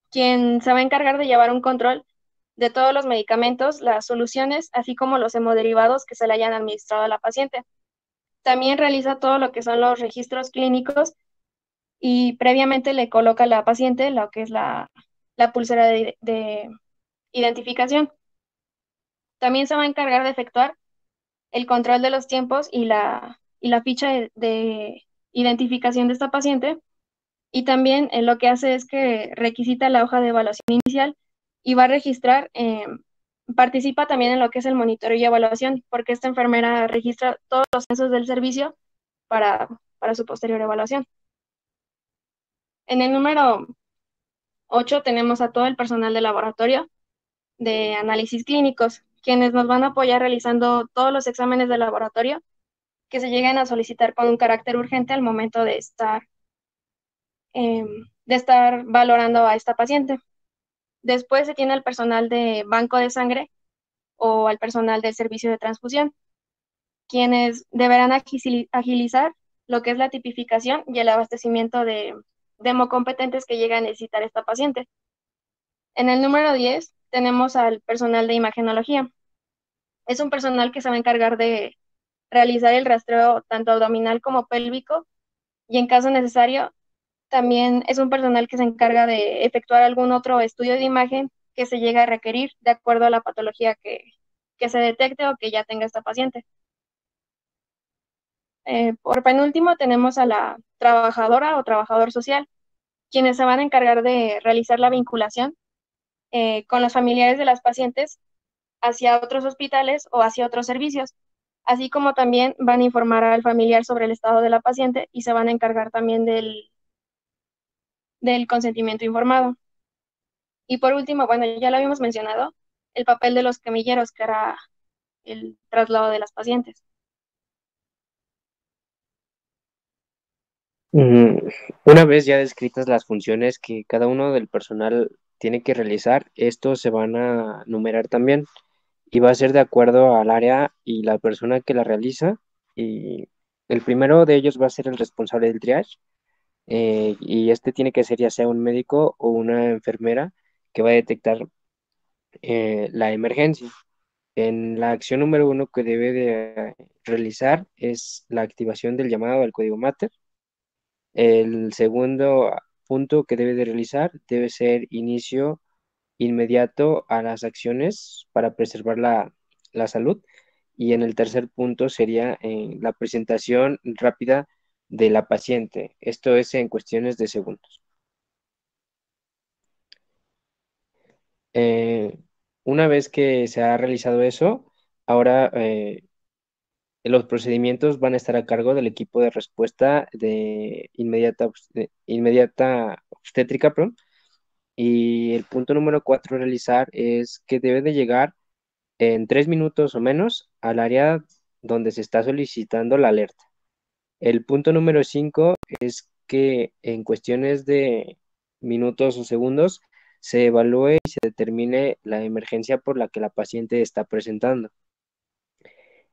B: quien se va a encargar de llevar un control de todos los medicamentos, las soluciones, así como los hemoderivados que se le hayan administrado a la paciente. También realiza todo lo que son los registros clínicos y previamente le coloca a la paciente lo que es la pulsera de identificación. También se va a encargar de efectuar el control de los tiempos y la ficha de identificación de esta paciente. Y también lo que hace es que requisita la hoja de evaluación inicial y va a registrar, participa también en lo que es el monitoreo y evaluación, porque esta enfermera registra todos los censos del servicio para su posterior evaluación. En el número 8 tenemos a todo el personal de laboratorio de análisis clínicos, quienes nos van a apoyar realizando todos los exámenes de laboratorio que se lleguen a solicitar con un carácter urgente al momento de estar valorando a esta paciente. Después se tiene al personal de banco de sangre o al personal del servicio de transfusión, quienes deberán agilizar lo que es la tipificación y el abastecimiento de hemocompetentes que llega a necesitar esta paciente. En el número 10 tenemos al personal de imagenología. Es un personal que se va a encargar de realizar el rastreo tanto abdominal como pélvico y en caso necesario también es un personal que se encarga de efectuar algún otro estudio de imagen que se llegue a requerir de acuerdo a la patología que se detecte o que ya tenga esta paciente. Por penúltimo, tenemos a la trabajadora o trabajador social, quienes se van a encargar de realizar la vinculación con los familiares de las pacientes hacia otros hospitales o hacia otros servicios, así como también van a informar al familiar sobre el estado de la paciente y se van a encargar también del consentimiento informado. Y por último, bueno, ya lo habíamos mencionado, el papel de los camilleros, que era el traslado de las pacientes.
A: Mm, Una vez ya descritas las funciones que cada uno del personal tiene que realizar, estos se van a numerar también y va a ser de acuerdo al área y la persona que la realiza. Y el primero de ellos va a ser el responsable del triage, y este tiene que ser ya sea un médico o una enfermera que va a detectar la emergencia. En la acción número uno que debe de realizar es la activación del llamado al código Matter. El segundo punto que debe de realizar debe ser inicio inmediato a las acciones para preservar la salud. Y en el tercer punto sería la presentación rápida de la paciente. Esto es en cuestiones de segundos. Eh, una vez que se ha realizado eso, ahora los procedimientos van a estar a cargo del equipo de respuesta de inmediata obstétrica, perdón. Y el punto número cuatro a realizar es que debe de llegar en 3 minutos o menos al área donde se está solicitando la alerta. El punto número cinco es que en cuestiones de minutos o segundos se evalúe y se determine la emergencia por la que la paciente está presentando.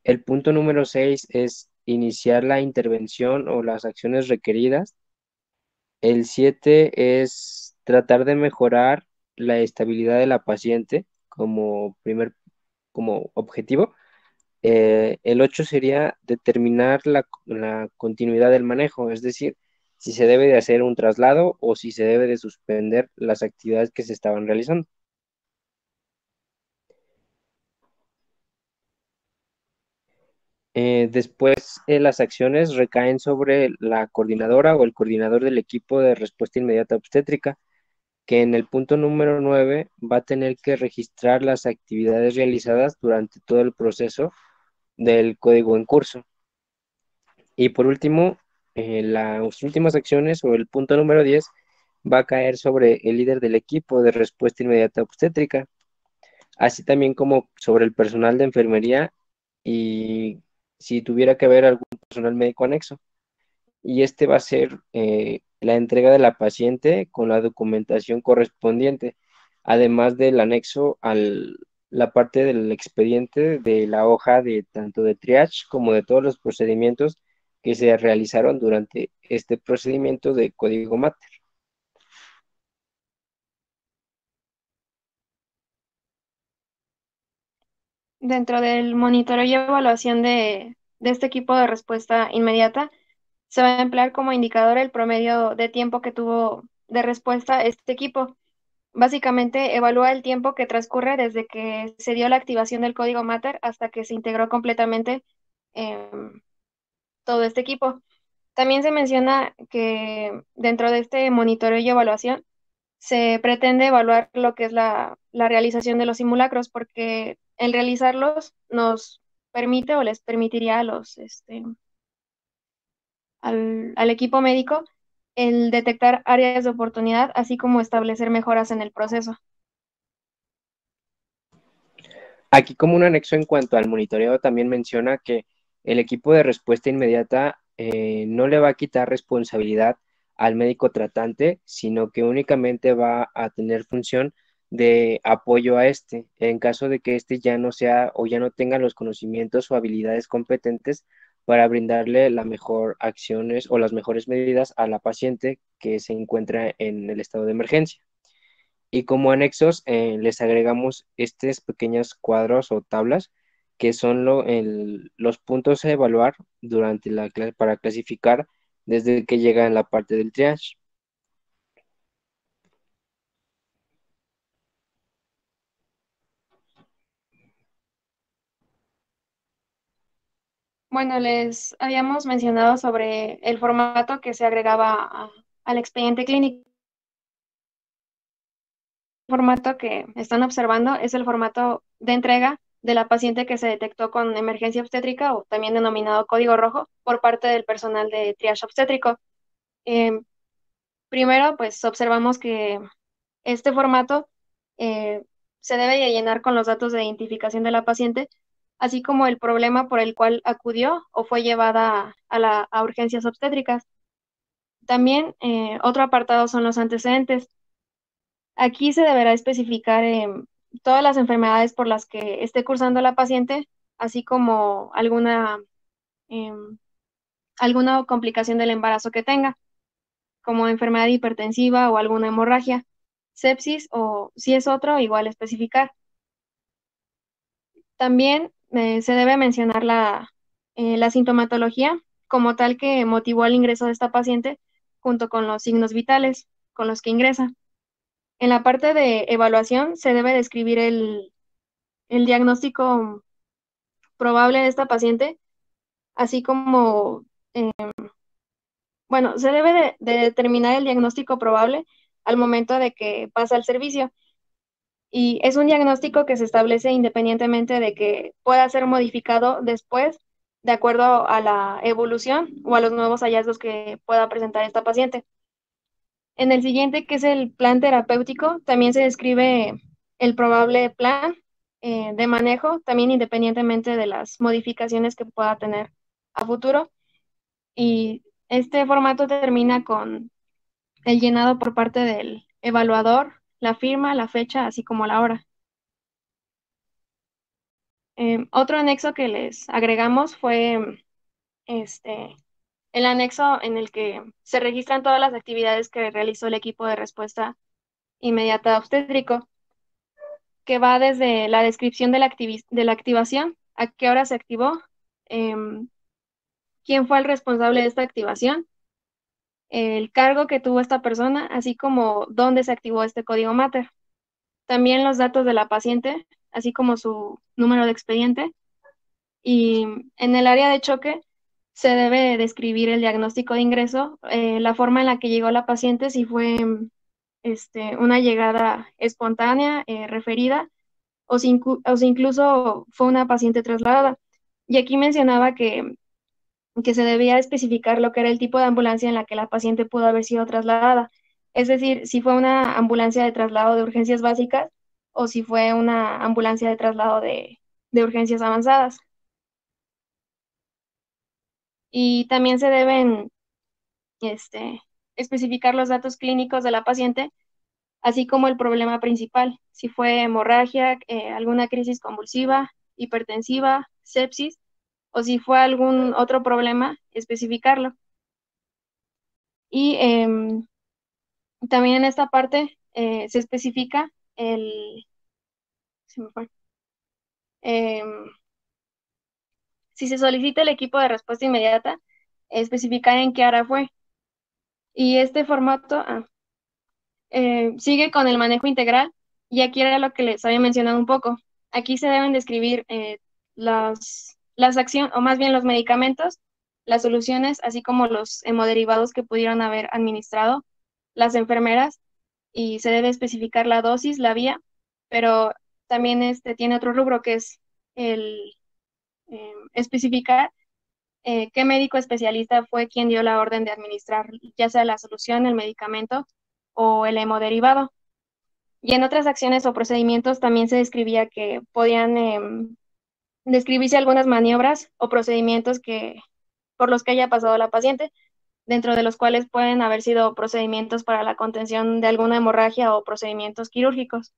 A: El punto número 6 es iniciar la intervención o las acciones requeridas. El 7 es tratar de mejorar la estabilidad de la paciente como objetivo. El 8 sería determinar la continuidad del manejo, es decir, si se debe de hacer un traslado o si se debe de suspender las actividades que se estaban realizando. Después, las acciones recaen sobre la coordinadora o el coordinador del equipo de respuesta inmediata obstétrica, que en el punto número 9 va a tener que registrar las actividades realizadas durante todo el proceso del código en curso. Y por último, las últimas acciones o el punto número 10 va a caer sobre el líder del equipo de respuesta inmediata obstétrica, así también como sobre el personal de enfermería y si tuviera que haber algún personal médico anexo. Y este va a ser la entrega de la paciente con la documentación correspondiente, además del anexo a la parte del expediente de la hoja de tanto de triage como de todos los procedimientos que se realizaron durante este procedimiento de código MATER.
B: Dentro del monitoreo y evaluación de este equipo de respuesta inmediata, se va a emplear como indicador el promedio de tiempo que tuvo de respuesta este equipo. Básicamente evalúa el tiempo que transcurre desde que se dio la activación del código Matter hasta que se integró completamente em, todo este equipo. También se menciona que dentro de este monitoreo y evaluación se pretende evaluar lo que es la realización de los simulacros, porque el realizarlos nos permite o les permitiría a al equipo médico el detectar áreas de oportunidad, así como establecer mejoras en el proceso.
A: Aquí como un anexo en cuanto al monitoreo también menciona que el equipo de respuesta inmediata no le va a quitar responsabilidad al médico tratante, sino que únicamente va a tener función de apoyo a este, en caso de que este ya no sea o ya no tenga los conocimientos o habilidades competentes para brindarle la mejor acciones o las mejores medidas a la paciente que se encuentra en el estado de emergencia. Y como anexos les agregamos estos pequeños cuadros o tablas que son los puntos a evaluar durante para clasificar desde que llega en la parte del triage.
B: Bueno, les habíamos mencionado sobre el formato que se agregaba al expediente clínico. El formato que están observando es el formato de entrega de la paciente que se detectó con emergencia obstétrica o también denominado código rojo por parte del personal de triage obstétrico. Eh, Primero, pues observamos que este formato eh, se debe de llenar con los datos de identificación de la paciente, así como el problema por el cual acudió o fue llevada a urgencias obstétricas. También otro apartado son los antecedentes. Aquí se deberá especificar todas las enfermedades por las que esté cursando la paciente, así como em, alguna complicación del embarazo que tenga, como enfermedad hipertensiva o alguna hemorragia, sepsis o si es otro, igual especificar. También se debe mencionar la sintomatología como tal que motivó el ingreso de esta paciente junto con los signos vitales con los que ingresa. En la parte de evaluación se debe describir el diagnóstico probable de esta paciente, así como, bueno, se debe de determinar el diagnóstico probable al momento de que pasa el servicio. Y es un diagnóstico que se establece independientemente de que pueda ser modificado después de acuerdo a la evolución o a los nuevos hallazgos que pueda presentar esta paciente. En el siguiente, que es el plan terapéutico, también se describe el probable plan de manejo, también independientemente de las modificaciones que pueda tener a futuro. Y este formato termina con el llenado por parte del evaluador, la firma, la fecha, así como la hora. Otro anexo que les agregamos fue este, el anexo en el que se registran todas las actividades que realizó el equipo de respuesta inmediata obstétrico, que va desde la descripción de de la activación, a qué hora se activó, em, quién fue el responsable de esta activación, el cargo que tuvo esta persona, así como dónde se activó este código Mater. También los datos de la paciente, así como su número de expediente. Y en el área de choque se debe describir el diagnóstico de ingreso, la forma en la que llegó la paciente, si fue una llegada espontánea, referida, o si incluso fue una paciente trasladada. Y aquí mencionaba que se debía especificar lo que era el tipo de ambulancia en la que la paciente pudo haber sido trasladada. Es decir, si fue una ambulancia de traslado de urgencias básicas o si fue una ambulancia de traslado de urgencias avanzadas. Y también se deben especificar los datos clínicos de la paciente, así como el problema principal, si fue hemorragia, alguna crisis convulsiva, hipertensiva, sepsis, o si fue algún otro problema, especificarlo. Y también en esta parte se especifica se me fue, em, si se solicita el equipo de respuesta inmediata, especificar en qué área fue. Y este formato, sigue con el manejo integral y aquí era lo que les había mencionado un poco. Aquí se deben describir las acciones, o más bien los medicamentos, las soluciones, así como los hemoderivados que pudieron haber administrado las enfermeras y se debe especificar la dosis, la vía, pero también tiene otro rubro que es el especificar qué médico especialista fue quien dio la orden de administrar ya sea la solución, el medicamento o el hemoderivado. Y en otras acciones o procedimientos también se describía que podían describirse algunas maniobras o procedimientos por los que haya pasado la paciente, dentro de los cuales pueden haber sido procedimientos para la contención de alguna hemorragia o procedimientos quirúrgicos.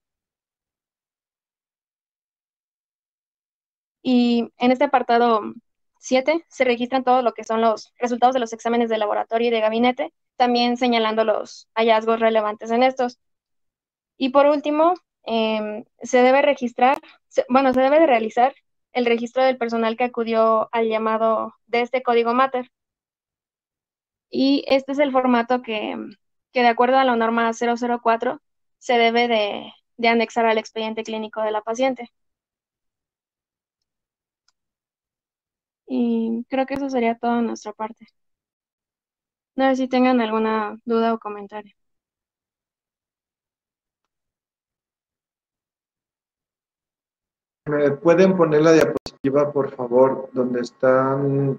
B: Y en este apartado 7 se registran todo lo que son los resultados de los exámenes de laboratorio y de gabinete, también señalando los hallazgos relevantes en estos. Y por último, se debe registrar, se debe de realizar el registro del personal que acudió al llamado de este código Mater. Y este es el formato que de acuerdo a la norma 004 se debe de anexar al expediente clínico de la paciente. Y creo que eso sería todo de nuestra parte. No sé si tengan alguna duda o comentario.
C: ¿Me pueden poner la diapositiva, por favor, donde están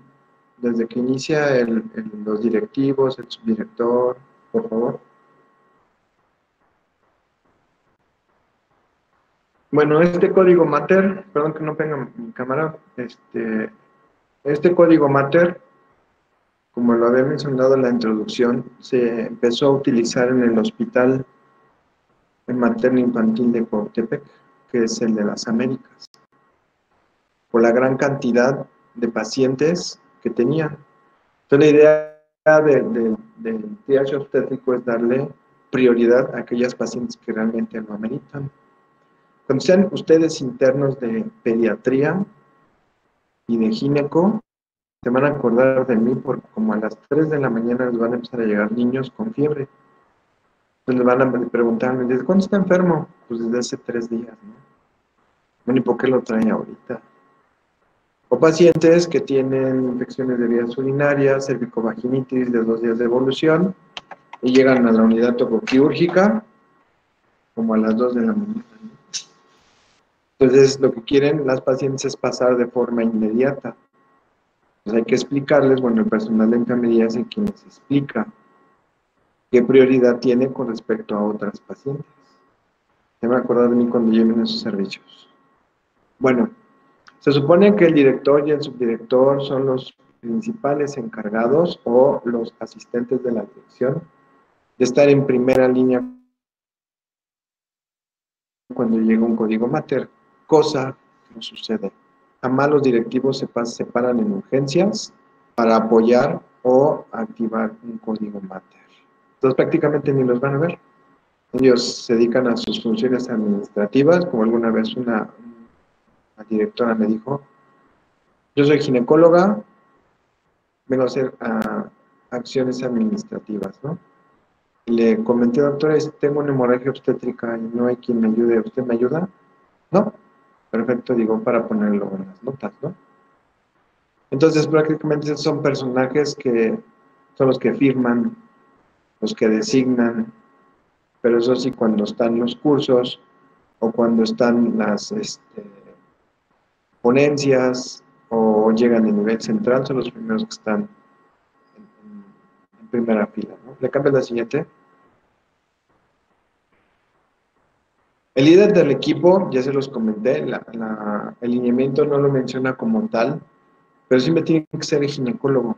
C: desde que inicia los directivos, el subdirector, por favor? Bueno, este código Mater, perdón que no tenga mi cámara, este código Mater, como lo había mencionado en la introducción, se empezó a utilizar en el hospital materno infantil de Cuautepec, que es el de las Américas, por la gran cantidad de pacientes que tenían. Entonces, la idea del triage obstétrico es darle prioridad a aquellas pacientes que realmente lo ameritan. Cuando sean ustedes internos de pediatría y de gineco, se van a acordar de mí porque como a las 3 de la mañana les van a empezar a llegar niños con fiebre. Entonces les van a preguntarme, ¿desde cuándo está enfermo? Pues desde hace 3 días, ¿no? Bueno, ¿y por qué lo trae ahorita? O pacientes que tienen infecciones de vías urinarias, cervicovaginitis de 2 días de evolución y llegan a la unidad tocoquirúrgica como a las 2 de la mañana, ¿no? Entonces, lo que quieren las pacientes es pasar de forma inmediata. Entonces, hay que explicarles, bueno, el personal de enfermería es el quien les explica qué prioridad tiene con respecto a otras pacientes. Se me acordar de mí cuando lleguen esos servicios. Bueno, se supone que el director y el subdirector son los principales encargados o los asistentes de la dirección de estar en primera línea cuando llega un código mater, cosa que no sucede. Jamás los directivos se separan en urgencias para apoyar o activar un código mater. Entonces prácticamente ni los van a ver. Ellos se dedican a sus funciones administrativas, como alguna vez una directora me dijo, yo soy ginecóloga, vengo a hacer acciones administrativas, ¿no? Le comenté, doctora, tengo una hemorragia obstétrica y no hay quien me ayude, ¿usted me ayuda? No, perfecto, digo, para ponerlo en las notas, ¿no? Entonces prácticamente son personajes que son los que firman, los que designan, pero eso sí, cuando están los cursos o cuando están las ponencias o llegan de nivel central, son los primeros que están en primera fila, ¿no? ¿Le cambio la siguiente? El líder del equipo, ya se los comenté, el lineamiento no lo menciona como tal, pero sí me tiene que ser el ginecólogo,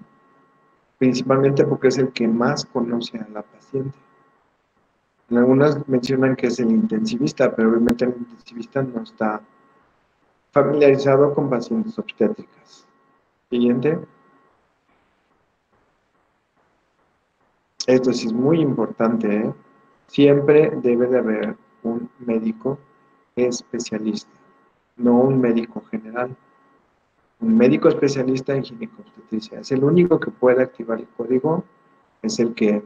C: principalmente porque es el que más conoce a la paciente. En algunas mencionan que es el intensivista, pero obviamente el intensivista no está familiarizado con pacientes obstétricas. Siguiente. Esto sí es muy importante, ¿eh? Siempre debe de haber un médico especialista, no un médico general. Un médico especialista en ginecobstetricia es el único que puede activar el código, es el que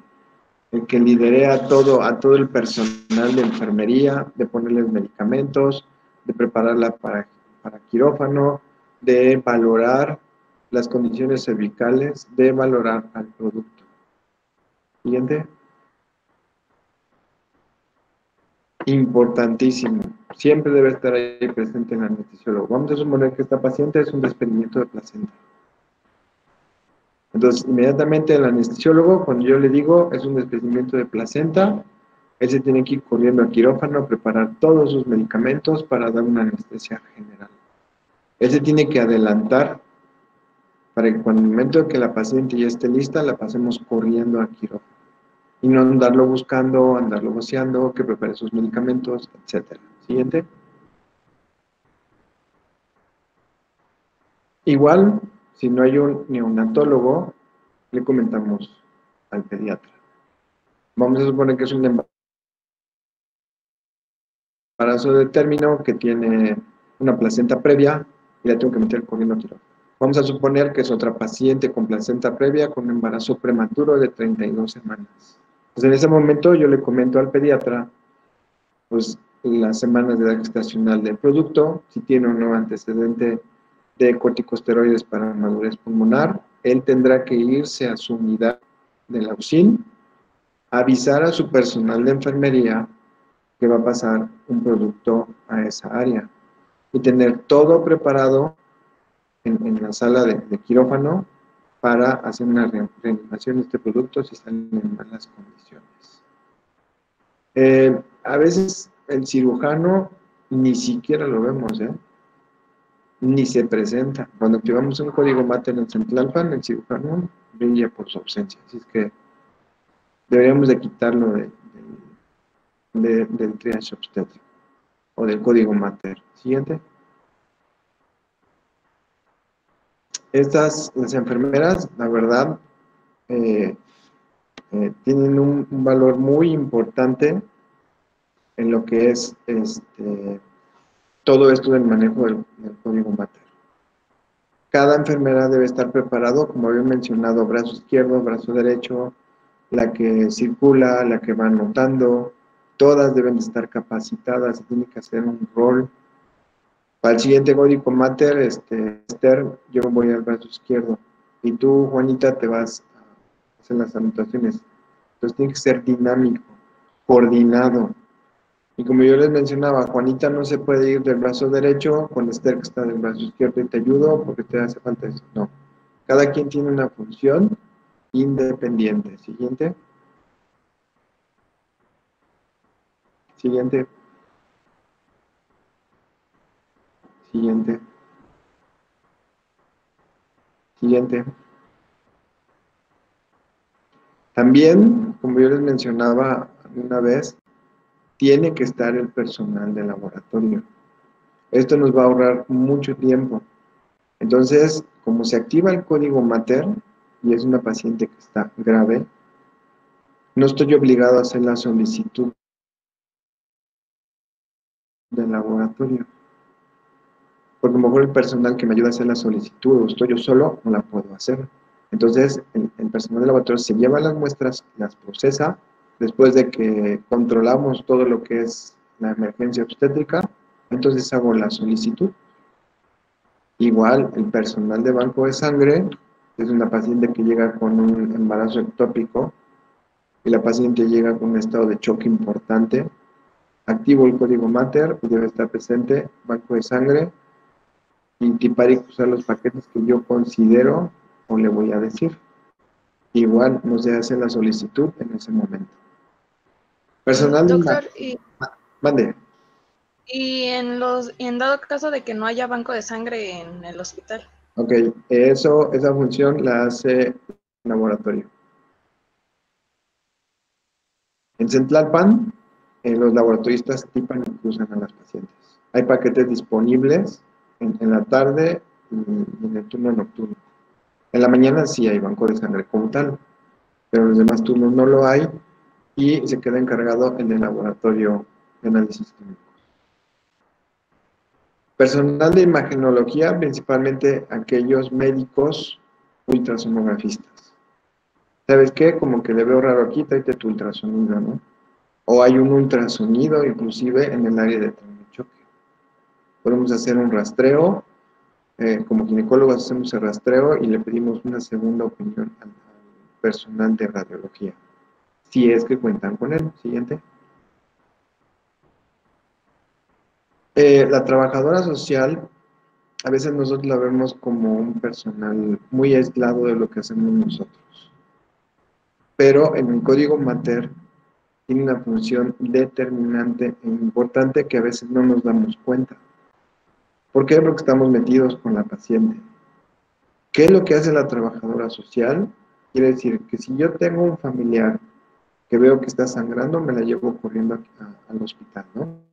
C: liderea a todo el personal de enfermería, de ponerles medicamentos, de prepararla para quirófano, de valorar las condiciones cervicales, de valorar al producto. Siguiente. Importantísimo. Siempre debe estar ahí presente el anestesiólogo. Vamos a suponer que esta paciente es un desprendimiento de placenta. Entonces, inmediatamente el anestesiólogo, cuando yo le digo es un desprendimiento de placenta, él se tiene que ir corriendo al quirófano a preparar todos sus medicamentos para dar una anestesia general. Él se tiene que adelantar para que cuando el momento que la paciente ya esté lista, la pasemos corriendo al quirófano. Y no andarlo buscando, andarlo voceando, que prepare sus medicamentos, etc. Siguiente. Igual, si no hay un neonatólogo, le comentamos al pediatra. Vamos a suponer que es un embarazo de término que tiene una placenta previa y la tengo que meter corriendo al quirófano. Vamos a suponer que es otra paciente con placenta previa con un embarazo prematuro de 32 semanas. Pues en ese momento yo le comento al pediatra pues las semanas de edad gestacional del producto, si tiene o no antecedente de corticosteroides para madurez pulmonar, él tendrá que irse a su unidad de la UCIN, avisar a su personal de enfermería que va a pasar un producto a esa área y tener todo preparado en la sala de quirófano para hacer una reanimación de este producto si están en malas condiciones. A veces el cirujano ni siquiera lo vemos, ni se presenta. Cuando activamos un código mater en Centlalpan, el cirujano brilla por su ausencia. Así es que deberíamos de quitarlo del triage obstétrico o del código mater. Siguiente. Las enfermeras, la verdad, tienen un valor muy importante en lo que es todo esto del manejo del código mater. Cada enfermera debe estar preparado, como había mencionado, brazo izquierdo, brazo derecho, la que circula, la que va anotando, todas deben de estar capacitadas, tiene que hacer un rol. Para el siguiente código mater, Esther, yo voy al brazo izquierdo y tú, Juanita, te vas a hacer las anotaciones. Entonces tiene que ser dinámico, coordinado. Y como yo les mencionaba, Juanita no se puede ir del brazo derecho con Esther que está del brazo izquierdo y te ayudo porque te hace falta eso. No. Cada quien tiene una función independiente. Siguiente. Siguiente. Siguiente. Siguiente. También, como yo les mencionaba una vez, tiene que estar el personal de laboratorio. Esto nos va a ahorrar mucho tiempo. Entonces, como se activa el código mater y es una paciente que está grave, no estoy obligado a hacer la solicitud del laboratorio. Porque a lo mejor el personal que me ayuda a hacer la solicitud o estoy yo solo, no la puedo hacer. Entonces, el personal del laboratorio se lleva las muestras, las procesa, después de que controlamos todo lo que es la emergencia obstétrica, entonces hago la solicitud. Igual, el personal de banco de sangre es una paciente que llega con un embarazo ectópico y la paciente llega con un estado de choque importante. Activo el código mater y debe estar presente banco de sangre y tipar y usar los paquetes que yo considero o le voy a decir. Igual no se hace la solicitud en ese momento. Personal de
D: Doctor,
C: mande.
D: y en dado caso de que no haya banco de sangre en el hospital.
C: Ok, esa función la hace el laboratorio. En Centlalpan, los laboratoristas tipan y cruzan a las pacientes. Hay paquetes disponibles en la tarde y en el turno nocturno. En la mañana sí hay banco de sangre como tal, pero en los demás turnos no lo hay y se queda encargado en el laboratorio de análisis clínicos. Personal de imagenología, principalmente aquellos médicos ultrasonografistas. ¿Sabes qué? Como que le veo raro aquí, tráete tu ultrasonido, ¿no? O hay un ultrasonido inclusive en el área de choque. Podemos hacer un rastreo, como ginecólogos hacemos el rastreo y le pedimos una segunda opinión al personal de radiología, si es que cuentan con él. Siguiente. La trabajadora social, a veces nosotros la vemos como un personal muy aislado de lo que hacemos nosotros, pero en el código mater tiene una función determinante e importante que a veces no nos damos cuenta. ¿Por qué? Porque estamos metidos con la paciente. ¿Qué es lo que hace la trabajadora social? Quiere decir que si yo tengo un familiar que veo que está sangrando, me la llevo corriendo al hospital, ¿no?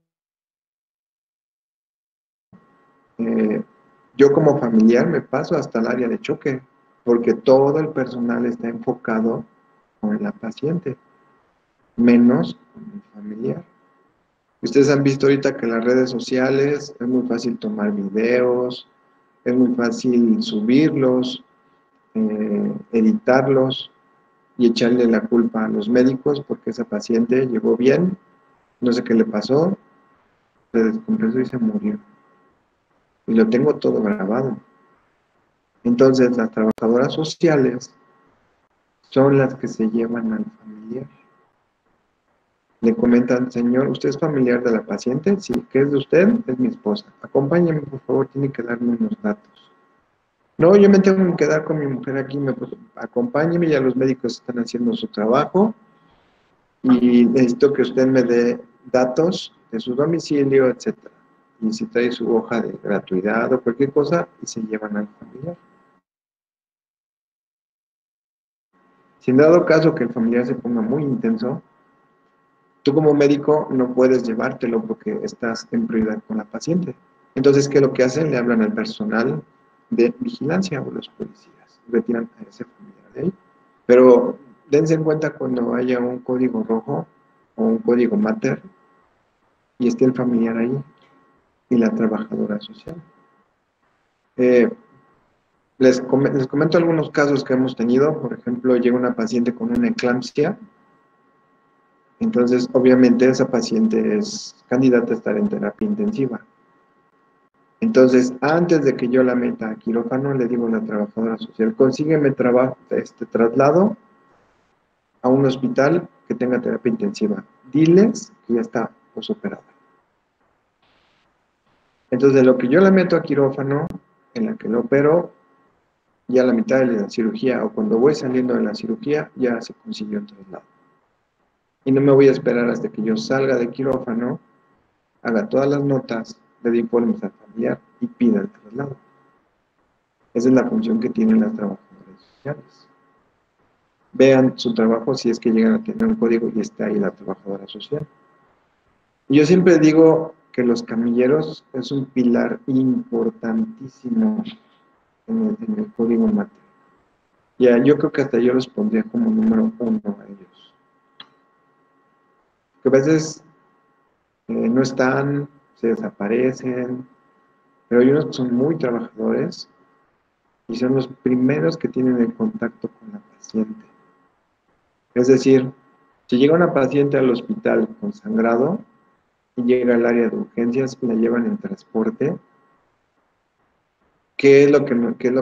C: Yo como familiar me paso hasta el área de choque, porque todo el personal está enfocado con la paciente, menos con el familiar. Ustedes han visto ahorita que en las redes sociales es muy fácil tomar videos, es muy fácil subirlos, editarlos y echarle la culpa a los médicos porque esa paciente llegó bien, no sé qué le pasó, se descompensó y se murió. Y lo tengo todo grabado. Entonces, las trabajadoras sociales son las que se llevan al familiar. Le comentan, señor, ¿usted es familiar de la paciente? Sí, ¿qué es de usted? Es mi esposa. Acompáñeme, por favor, tiene que darme unos datos. No, yo me tengo que quedar con mi mujer aquí, acompáñeme, ya los médicos están haciendo su trabajo y necesito que usted me dé datos de su domicilio, etcétera. Y si trae su hoja de gratuidad o cualquier cosa, y se llevan al familiar. Si en dado caso que el familiar se ponga muy intenso, tú como médico no puedes llevártelo porque estás en prioridad con la paciente. Entonces, ¿qué es lo que hacen? Le hablan al personal de vigilancia o los policías. Retiran a ese familiar de ahí. Pero dense en cuenta cuando haya un código rojo o un código mater y esté el familiar ahí. y la trabajadora social. Les comento algunos casos que hemos tenido. Por ejemplo, llega una paciente con una eclampsia. Entonces, obviamente, esa paciente es candidata a estar en terapia intensiva. Entonces, antes de que yo la meta a quirófano, le digo a la trabajadora social, consígueme traslado a un hospital que tenga terapia intensiva. Diles que ya está posoperada. Entonces, de lo que yo la meto a quirófano, en la que lo opero, ya a la mitad de la cirugía o cuando voy saliendo de la cirugía, ya se consiguió el traslado. Y no me voy a esperar hasta que yo salga de quirófano, haga todas las notas, le dé informes al familiar y pida el traslado. Esa es la función que tienen las trabajadoras sociales. Vean su trabajo si es que llegan a tener un código y está ahí la trabajadora social. Y yo siempre digo que los camilleros es un pilar importantísimo en el código MATER. Ya, yo creo que hasta yo los pondría como número 1 a ellos. Que a veces no están, se desaparecen, pero hay unos que son muy trabajadores y son los primeros que tienen el contacto con la paciente. Es decir, si llega una paciente al hospital con sangrado y llega al área de urgencias y la llevan en transporte, ¿qué es lo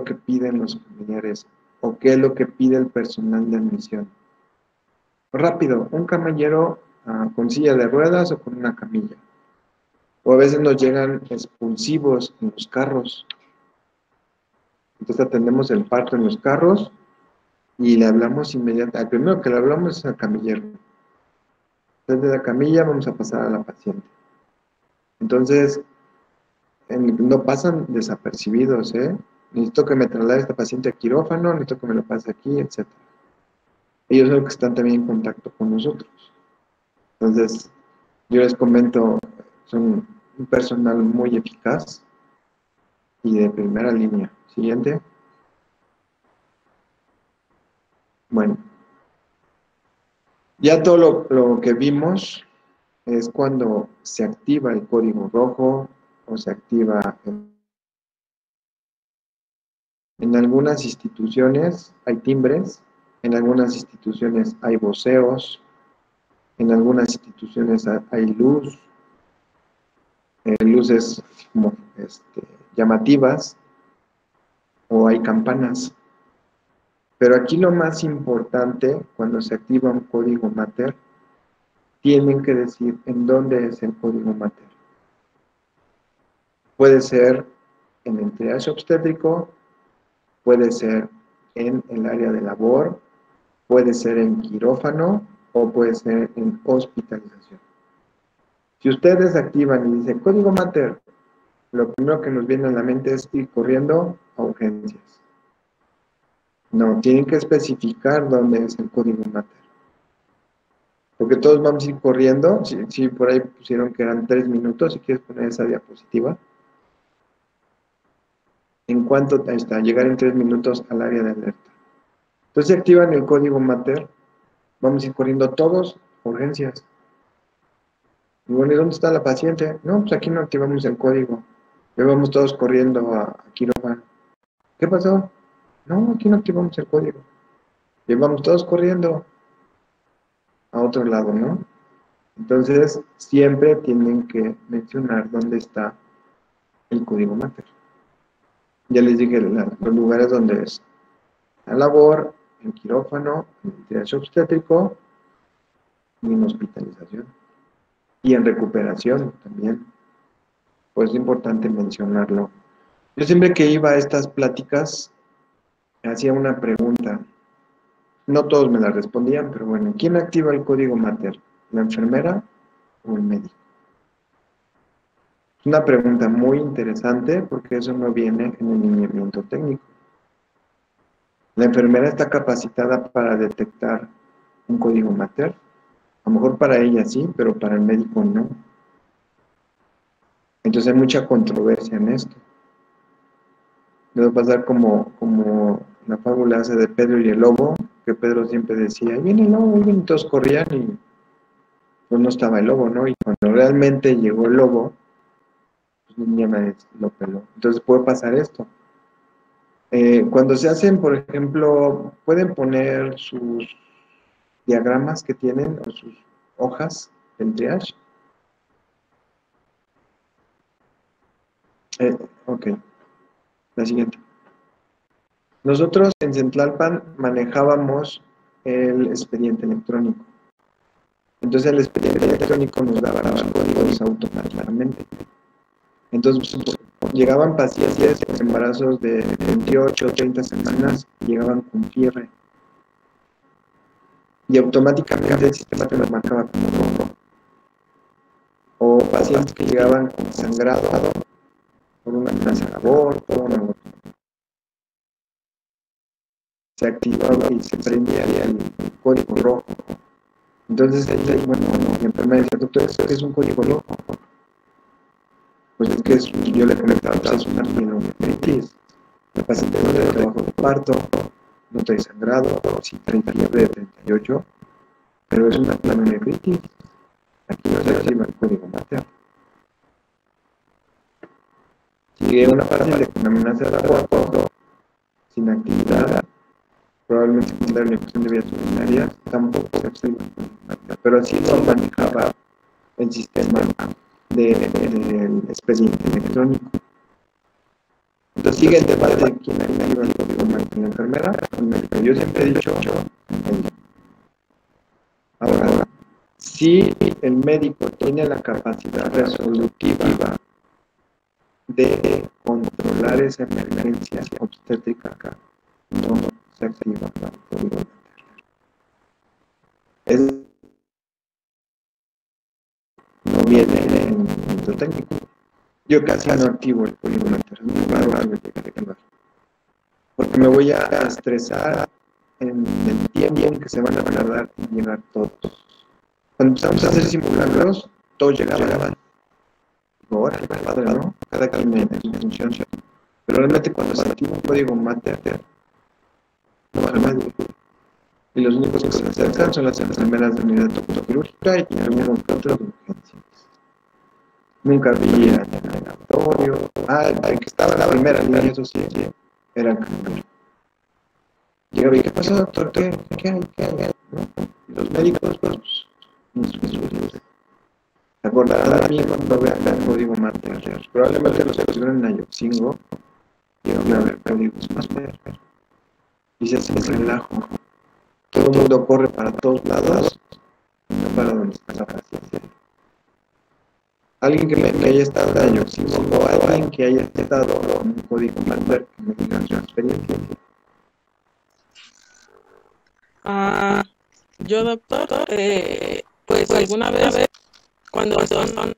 C: que piden los familiares? ¿O qué es lo que pide el personal de admisión? Rápido, un camillero con silla de ruedas o con una camilla. O a veces nos llegan expulsivos en los carros. Entonces atendemos el parto en los carros y le hablamos inmediatamente. Al primero que le hablamos es al camillero. Desde la camilla vamos a pasar a la paciente. Entonces, no pasan desapercibidos, ¿eh? Necesito que me traslade esta paciente a quirófano, necesito que me lo pase aquí, etc. Ellos son los que están también en contacto con nosotros. Entonces, yo les comento, son un personal muy eficaz y de primera línea. Siguiente. Bueno, ya todo lo que vimos es cuando se activa el código rojo o se activa en algunas instituciones hay timbres, en algunas instituciones hay voceos, en algunas instituciones hay luz, luces como, llamativas, o hay campanas. Pero aquí lo más importante, cuando se activa un código MATER, tienen que decir en dónde es el código MATER. Puede ser en el triage obstétrico, puede ser en el área de labor, puede ser en quirófano o puede ser en hospitalización. Si ustedes activan y dicen código MATER, lo primero que nos viene a la mente es ir corriendo a urgencias. No, tienen que especificar dónde es el código MATER. Porque todos vamos a ir corriendo. Si por ahí pusieron que eran 3 minutos, si quieres poner esa diapositiva. En cuanto a llegar en 3 minutos al área de alerta. Entonces, si activan el código MATER, vamos a ir corriendo todos a urgencias. Y bueno, ¿y dónde está la paciente? No, pues aquí no activamos el código. Ya vamos todos corriendo a quirófano. ¿Qué pasó? No, aquí no activamos el código. Y vamos todos corriendo a otro lado, ¿no? Entonces, siempre tienen que mencionar dónde está el código MATER. Ya les dije los lugares donde es la labor, en quirófano, en triage obstétrico y en hospitalización. Y en recuperación también. Pues es importante mencionarlo. Yo siempre que iba a estas pláticas, hacía una pregunta. No todos me la respondían, pero bueno, ¿quién activa el código MATER? ¿La enfermera o el médico? Es una pregunta muy interesante porque eso no viene en el lineamiento técnico. La enfermera está capacitada para detectar un código MATER. A lo mejor para ella sí, pero para el médico no. Entonces hay mucha controversia en esto. Debe pasar como la fábula esa de Pedro y el lobo, que Pedro siempre decía, ahí viene el lobo, y todos corrían y pues no estaba el lobo, ¿no? Y cuando realmente llegó el lobo, Ni nadie lo peló. Entonces puede pasar esto. Cuando se hacen, por ejemplo, pueden poner sus diagramas que tienen o sus hojas del triage. Ok, la siguiente. Nosotros en Centlalpan manejábamos el expediente electrónico. Entonces el expediente electrónico nos daba los códigos automáticamente. Entonces llegaban pacientes con embarazos de 28 o 30 semanas, llegaban con fiebre. Y automáticamente el sistema te lo marcaba como rojo. O pacientes que llegaban con sangrado por una amenaza de aborto, se activaba y se prendía el código rojo. Entonces, bueno, mi enfermera decía, doctor, ¿esto es un código rojo? Pues es que yo le comentaba, pues es una pielonefritis. La paciente no le trabajo de parto, no trae sangrado, sí trae fiebre de 38, pero es una pielonefritis. Aquí no se activa el código materno. Si una paciente con amenaza de aborto, sin actividad, probablemente secundaria una infección de vías urinarias, tampoco se activa el código materno. Pero así lo manejaba el sistema del expediente electrónico. Entonces sigue el debate de quién activa el código materno, la enfermera o el médico. Yo siempre he dicho el médico. Ahora, si el médico tiene la capacidad resolutiva de controlar esa emergencia obstétrica, no se activa el código materno. No viene en el momento técnico. Yo casi no activo el código materno, es muy raro que lo llegue a activar. Porque me voy a estresar en el tiempo que se van a tardar en llegar todos. Cuando empezamos a hacer simulacros, todos llegaban. Digo, ahora qué padre, ¿no? Cada quien en su función. Pero realmente cuando se activa un código mater, no va nadie. Y los únicos que se acercan son las enfermeras de unidad tocoquirúrgica y algunos otros de urgencias. Nunca vi en el laboratorio. El que estaba en la primera línea, eso sí, era el camionero. Llegaba y ¿qué pasó, doctor? ¿Qué hay? ¿No? Y los médicos, pues, se acordarán de mí cuando vean el código mater. Probablemente los que pusieron en Ayotzingo llegaron a ver códigos mater. Y se hace el relajo. Todo el mundo corre para todos lados, no para donde está la paciencia. Alguien que haya estado en Ayotzingo o alguien que haya estado en un código mater que me diga su experiencia.
E: Yo, doctor, pues alguna vez cuando son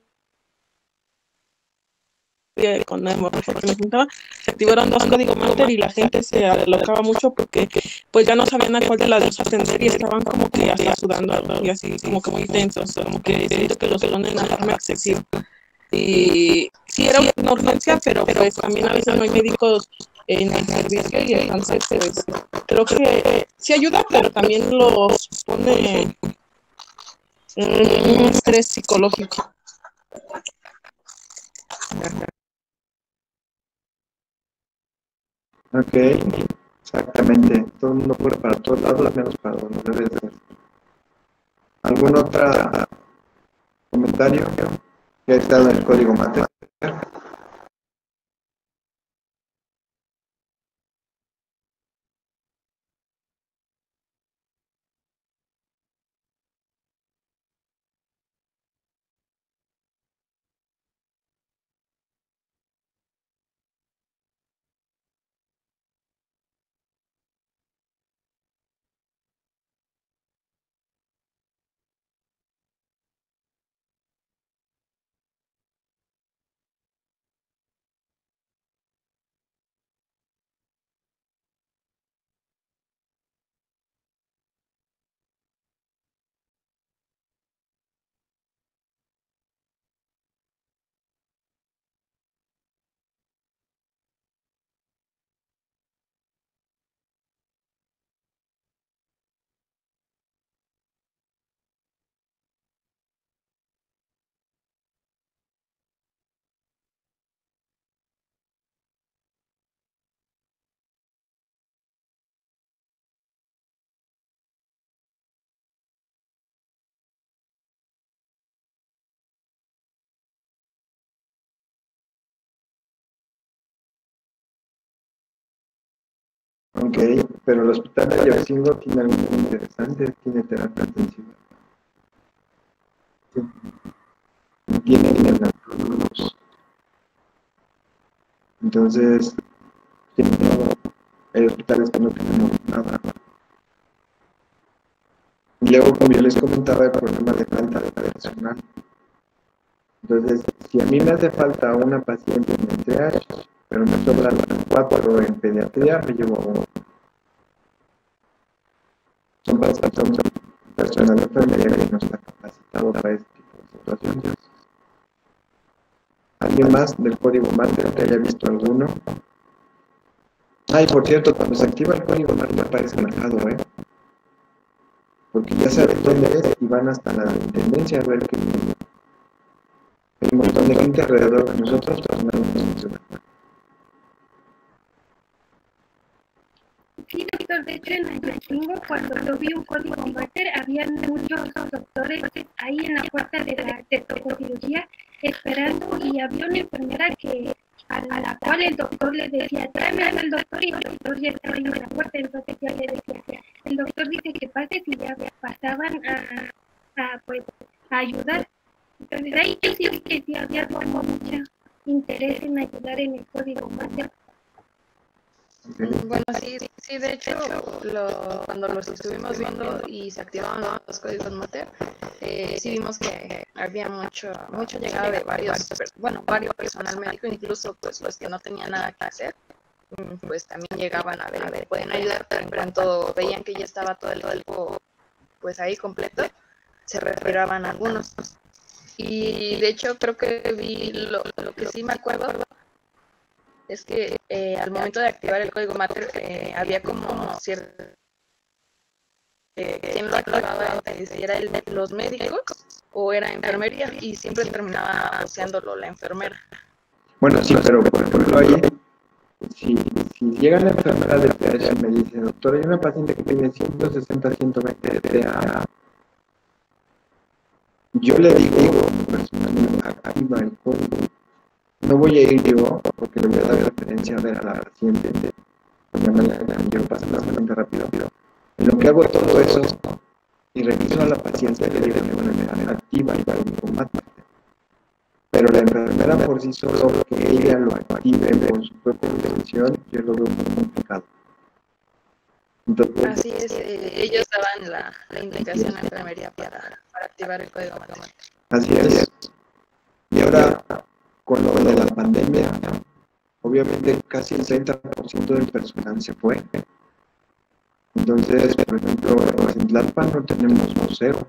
E: con la hemorragia que me juntaba, se activaron dos códigos mater y la gente se alocaba mucho porque pues ya no sabían a cuál de las dos atender y estaban como que hasta sudando y así como que muy tensos, como que siento que los ponen en alarma excesiva. Y sí era una urgencia, pero pues también a veces no hay médicos en el servicio y entonces pues creo que sí ayuda, pero también los pone en un estrés psicológico.
C: Ok, exactamente. Todo el mundo corre para todos lados, menos para donde debe ser. ¿Algún otro comentario que ha estado en el código mater? Ok, pero el hospital de Ayacingo tiene algo muy interesante, tiene terapia intensiva. Tiene neonatólogos. Entonces, hay hospitales que no tenemos nada. Y luego, como yo les comentaba, el problema de falta de personal. Entonces, si a mí me hace falta una paciente en el triage, pero me sobran 4 en pediatría, me llevo a 1. Son personal de enfermería que no está capacitado para este tipo de situaciones. ¿Alguien más del código Mater que haya visto alguno? Ay, por cierto, cuando se activa el código Mater aparece marcado, porque ya saben dónde es y van hasta la intendencia a ver que hay un montón de gente alrededor de nosotros, pero no funciona.
F: Sí, doctor, de hecho en Ayacingo, cuando yo vi un código Mater, había muchos doctores ahí en la puerta de la tecocirugía esperando, y había una enfermera a la cual el doctor le decía, tráeme al doctor, y el doctor ya estaba ahí en la puerta, entonces ya le decía, el doctor dice que pases, y ya pasaban pues, a ayudar. Entonces ahí yo sí vi que sí había como mucho interés en ayudar en el código Mater.
D: Bueno, sí, de hecho, cuando los estuvimos viendo y se activaban los códigos Mater, sí vimos que había mucha llegada de varios personal médico, incluso pues los que no tenían nada que hacer, pues también llegaban a ver, pueden ayudar, pero en cuanto veían que ya estaba todo el tiempo pues ahí completo, se retiraban algunos. Y de hecho creo que vi lo que sí me acuerdo es que al momento de activar el código Mater había como cierto quién lo activaba, si era los médicos o era enfermería, y siempre terminaba anunciándolo la enfermera.
C: Bueno, sí, pero por ejemplo ahí, si llega la enfermera de PH y me dice, doctor, hay una paciente que tiene 160, 120 de TA, yo le digo personalmente, activa el código. No voy a ir yo, porque le voy a dar referencia a ver a la paciente. Ya me quiero pasar bastante rápido. En lo que hago todo eso, y reviso a la paciente, le digo, bueno, activa el código Mater. Pero la enfermera por sí solo, que ella lo active con su propia intención, yo lo veo muy complicado. Entonces,
D: así es, ellos daban la indicación a la enfermería para activar el código Mater.
C: Así es. Y ahora, con lo de la pandemia, obviamente casi el 30% del personal se fue. Entonces, por ejemplo, en Tlalpan no tenemos vocero,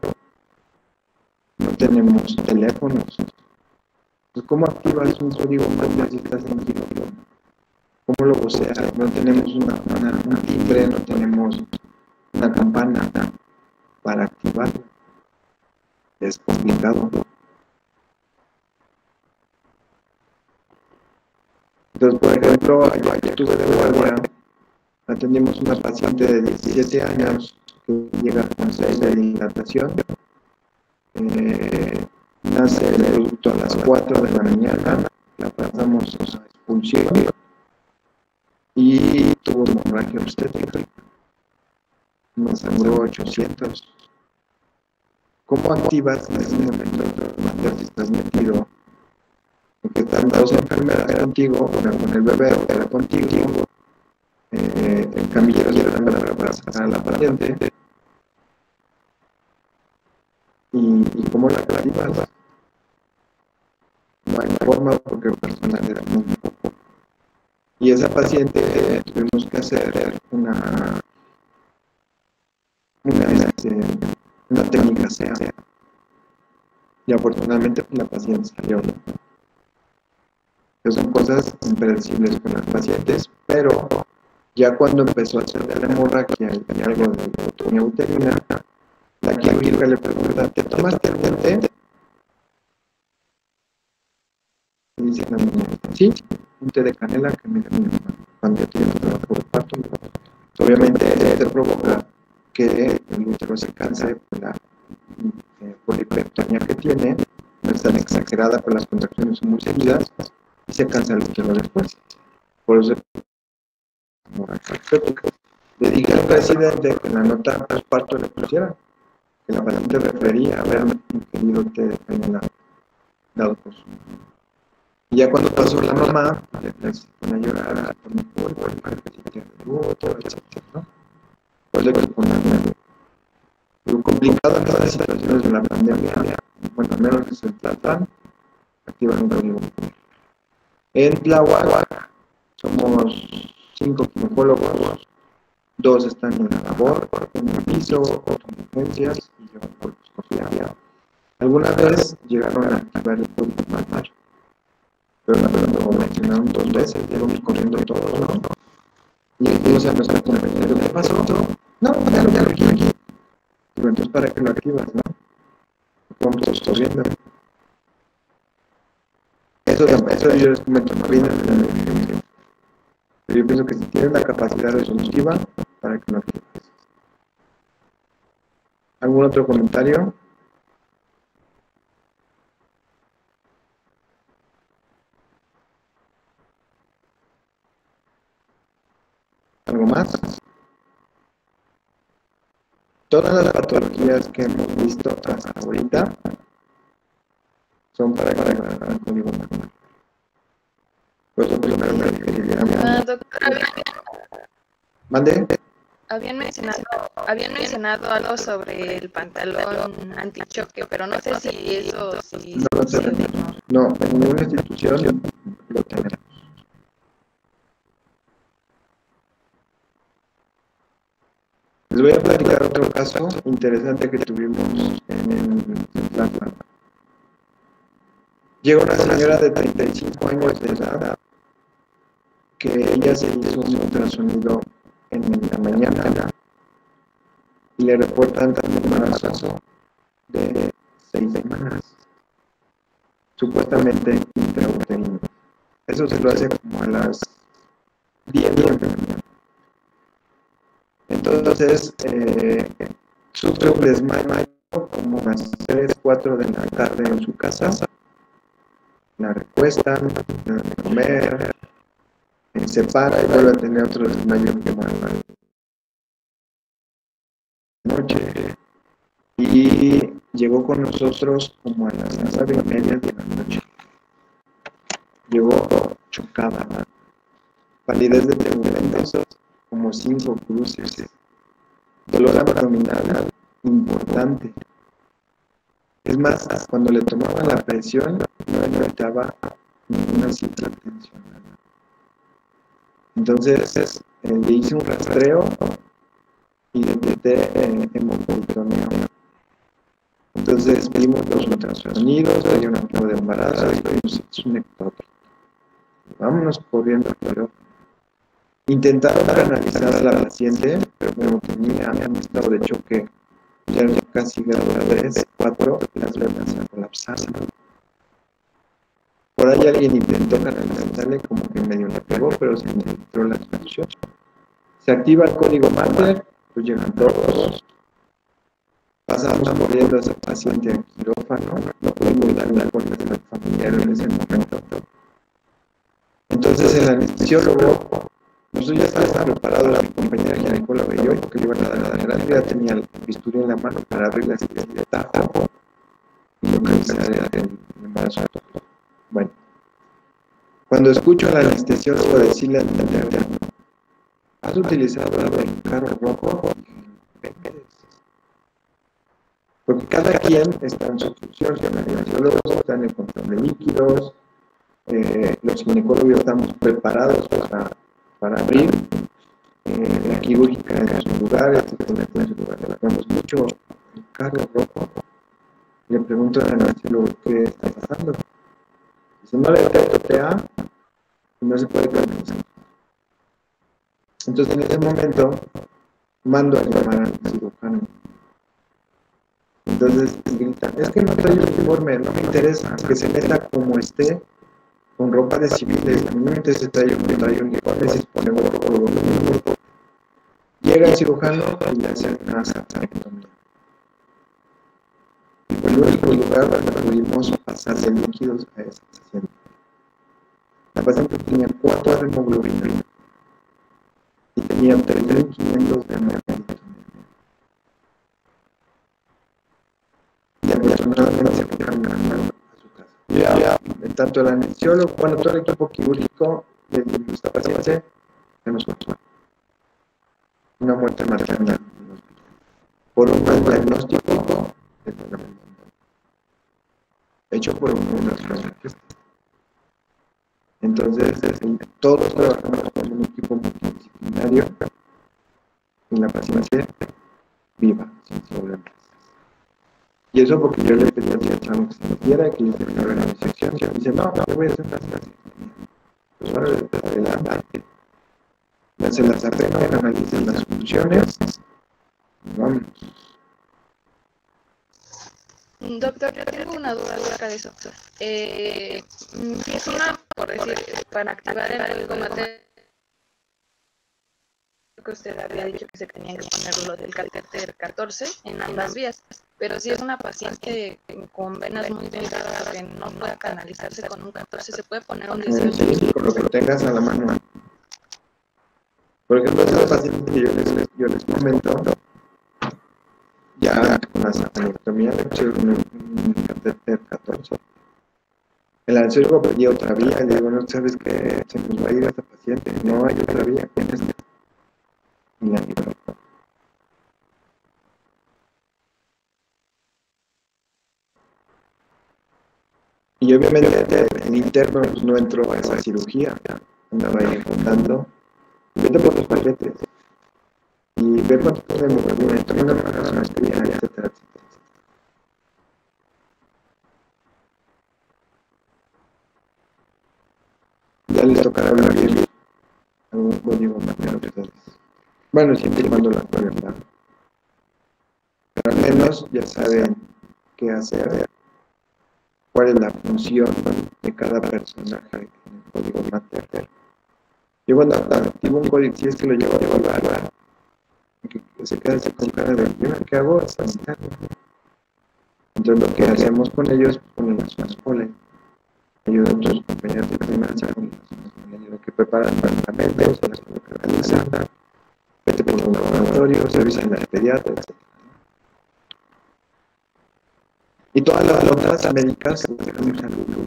C: no tenemos teléfonos. Pues, ¿cómo activas un código Mater si estás en giro? ¿Cómo lo voceas? No tenemos un timbre, no tenemos una campana para activarlo. Es complicado. Entonces, por ejemplo, ayer tuve de guardia, atendimos una paciente de 17 años que llega con 6 de dilatación, nace el producto a las 4 de la mañana, la pasamos a expulsión y tuvo hemorragia obstétrica, nos sangró 800. ¿Cómo activas en ese momento el Mater si estás metido? Porque están 2 enfermeras contigo, una con el bebé, otra contigo, el camillero se prepara para sacar a la paciente, y cómo la activas. No hay forma porque el personal era muy poco. Y esa paciente tuvimos que hacer una técnica SEA. Y afortunadamente la paciente salió. Que son cosas impredecibles con las pacientes, pero ya cuando empezó a hacer la hemorragia y algo de hipotonía uterina, la quirúrgica le pregunta, ¿te tomaste el té? Y dice la niña, sí, un té de canela que me dio mi mamá cuando yo tenía trabajo por parto. Obviamente esto provoca que el útero se canse por la hipertonía que tiene, no es tan exagerada, pero las contracciones son muy seguidas y se cansa el útero después. Por eso hemorragia obstétrica. Le dije al presidente que en la nota postparto le pusiera, que la paciente refería a haberme ingerido té de canela dado por su. Y ya cuando pasó la mamá, se pone a llorar por mi culpa, etcétera, ¿no? Pues le poner lo complicado en estas situaciones de la pandemia, bueno, al menos que se tratan, activar un código. En Tláhuac somos 5 ginecólogos, 2 están en la labor, en el piso, otro en urgencias y yo por coscología. Alguna vez llegaron a activar el código matar, pero lo mencionaron 2 veces, llegamos corriendo todos, ¿no? Y entonces a nuestra compañera, ¿qué pasó? No, ya lo aquí. Pero entonces, ¿para qué lo activas, no? Vamos todos corriendo. Eso yo les comento, no viene de la evidencia. Pero yo pienso que si tienes la capacidad resolutiva, para que lo actives. ¿Algún otro comentario? ¿Algo más? Todas las patologías que hemos visto hasta ahorita son para el código matar. Por eso primero me referiría.
D: Doctora,
C: ¿Mande?
D: habían mencionado algo sobre el pantalón antichoque, pero no sé si eso sí
C: No lo tenemos. No, en ninguna institución lo tenemos. Les voy a platicar otro caso interesante que tuvimos en Tlalpan. Llega una señora de 35 años de edad que ella se hizo un ultrasonido en la mañana y le reportan también un embarazo de 6 semanas, supuestamente intrauterino. Eso se lo hace como a las 10 de la mañana. Entonces, sufre un desmayo como a las 3, 4 de la tarde en su casa. La recuestan, le dan de comer, se para y vuelve a tener otro desmayo como a la noche. Y llegó con nosotros como a las 9:30 de la noche. Llegó chocada, palidez de tegmentos, como 5 cruces, dolor abdominal importante. Es más, cuando le tomaban la presión, no necesitaba ninguna cita tensional. Entonces, le hice un rastreo y detecté hemoperitoneo. Entonces, vimos los ultrasonidos, hay un activo de embarazo y vimos un ectópico. Vámonos corriendo, pero intentaron canalizar a la paciente, pero como tenía un estado de choque ya casi grado 3, 4, las venas se colapsaron. Por ahí alguien intentó canalizarle, como que medio le pegó, pero se entró la expansión. Se activa el código mater, pues llegan todos. Pasamos corriendo a esa paciente al quirófano, no pudimos darle la coordinación familiar en ese momento. Entonces el anestesiólogo, nosotros ya estábamos preparados, mi compañera ginecóloga y yo, porque le iban a dar la grande, ya tenía el bisturí en la mano para abrir la cirugía de tajo y localizar el embarazo. Bueno, cuando escucho al anestesiólogo decirle al intendente, ¿has utilizado el carro rojo? Porque cada quien está en su función, los anestesiólogos están en control de líquidos, los ginecólogos estamos preparados para abrir, la quirúrgica en su lugar, etcétera, en su lugar. Cuando escucho el carro rojo, le pregunto al anestesiólogo qué está pasando. Dice, no le detecto TA y no se puede canalizar. Entonces en ese momento mando a llamar al cirujano. Entonces gritan, es que no trae uniforme, no me interesa, que se meta como esté, con ropa de civiles, a mí no me interesa si trae uniforme, si se pone gorro. Llega el cirujano y le hace una sacectomía. Y fue el único lugar donde pudimos pasar de líquidos a esa paciente. La paciente tenía 4 de hemoglobina y tenía 3.500 de mérito. Y afortunadamente se fue caminando a su casa. Tanto el anestesiólogo, bueno, todo el equipo quirúrgico de esta paciente se nos fue. Una muerte materna por un mal diagnóstico hecho por un especialista. Entonces, todos trabajamos con un equipo multidisciplinario y la paciente viva, sin problemas. Y eso porque yo le pedí al chavo que se metiera, que le terminara la disección, y dice, no, yo voy a hacer una disección. Pues ahora adelante. Le hacen las arreglos, analizan las funciones, y vamos.
D: Doctor, yo tengo una duda acerca de eso. Si es una, por decir, para activar el código mater, que usted había dicho que se tenían que poner lo del catéter 14 en ambas vías, pero si es una paciente con venas muy delgadas que no pueda canalizarse con un 14, ¿se puede poner un 18?
C: Sí, con lo que tengas a la mano. Por ejemplo, esa paciente que yo les comento, ya con la saconomía le pusieron un catéter 14. El anestesiólogo pedía otra vía, y le digo, no sabes que se nos va a ir a esta paciente, no hay otra vía con esta. Y la libró. Y obviamente el interno pues, no entró a esa cirugía, andaba ahí contando, vete por los paquetes y ve cuánto tiene de hemoglobina, toma una maestría, etcétera, etcétera. Ya les tocará abrir algún código mater a ustedes. Bueno, siempre y cuando la pueden dar. Pero al menos ya saben qué hacer, cuál es la función de cada personaje en el código mater. Yo cuando activo un código, si es que lo llevo a evaluar, que se queda así con cara de, ¿qué hago? Entonces lo que hacemos con ellos, ponemos más pole. Ayuda a otros compañeros de enfermería con los que preparan medicamentos, los que realizan, vete por los laboratorios, revisan las pediatras, etc. Y todas las notas médicas las dejamos al grupo.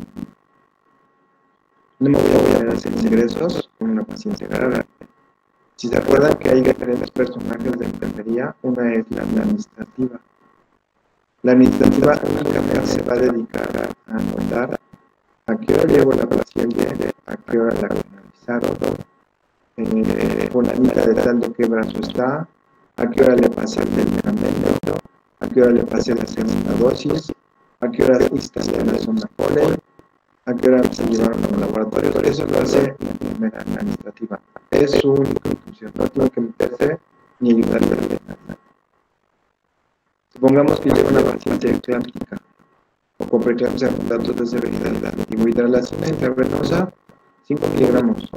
C: No me voy a poner a hacer ingresos con una paciente grave. Si se acuerdan que hay diferentes personajes de enfermería, una es la administrativa. La administrativa únicamente se va a dedicar a anotar a qué hora llegó la paciente, a qué hora la canalizaron, fulanita de tal de qué brazo está, a qué hora le pasé el medicamento, a qué hora le pasé la segunda dosis, a qué hora instalé la zona polen, a qué hora se llevaron a los laboratorios. Eso lo hace la enfermera administrativa. Es su única función, no tiene que meterse ni ayudarle a nada. Supongamos que llega una paciente eclámptica o con preeclampsia con datos de severidad y hidralación intravenosa 5 miligramos.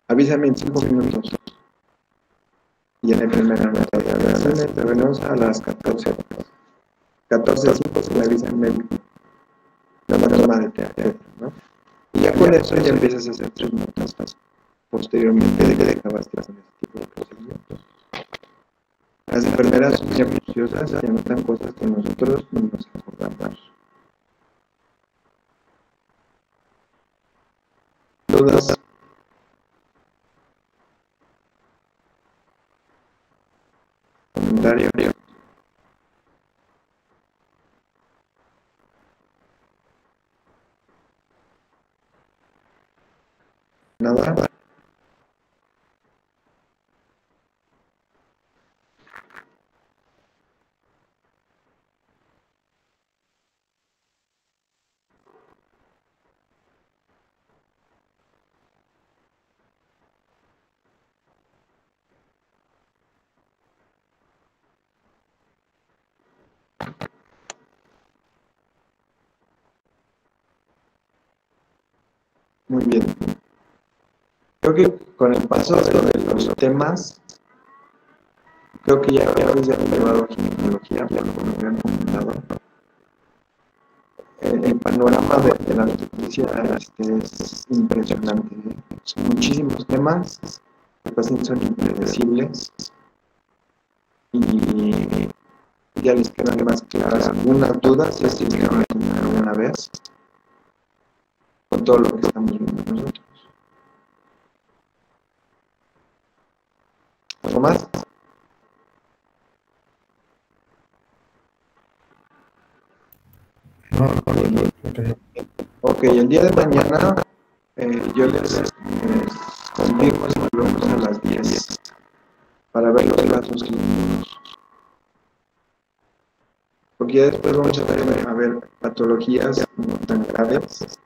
C: Avísame en 5 minutos. Y la enfermera hidralación intravenosa a las 14 horas. 14:05 se le avisa al médico. La toma de teatro, ¿no? Y ya con eso ya empiezas a hacer tus notas posteriormente de que acabaste con este tipo de procedimientos. Las enfermeras son muy minuciosas y anotan cosas que nosotros no nos acordamos. ¿Dudas? ¿Comentario? ¿Nada? Muy bien. Creo que con el paso de los temas, creo que ya habíamos llevado ginecología, por lo que me habían comentado. El panorama de la noticia es impresionante. Son muchísimos temas, los pacientes son impredecibles y ya les quedan más claras algunas dudas, si es que llegaron a tener alguna vez, con todo lo que estamos viendo nosotros. ¿Algo más? Ok, el día de mañana yo les confirmo si volvemos a las 10 para ver los casos clínicos. Porque ya después vamos a ver patologías no tan graves,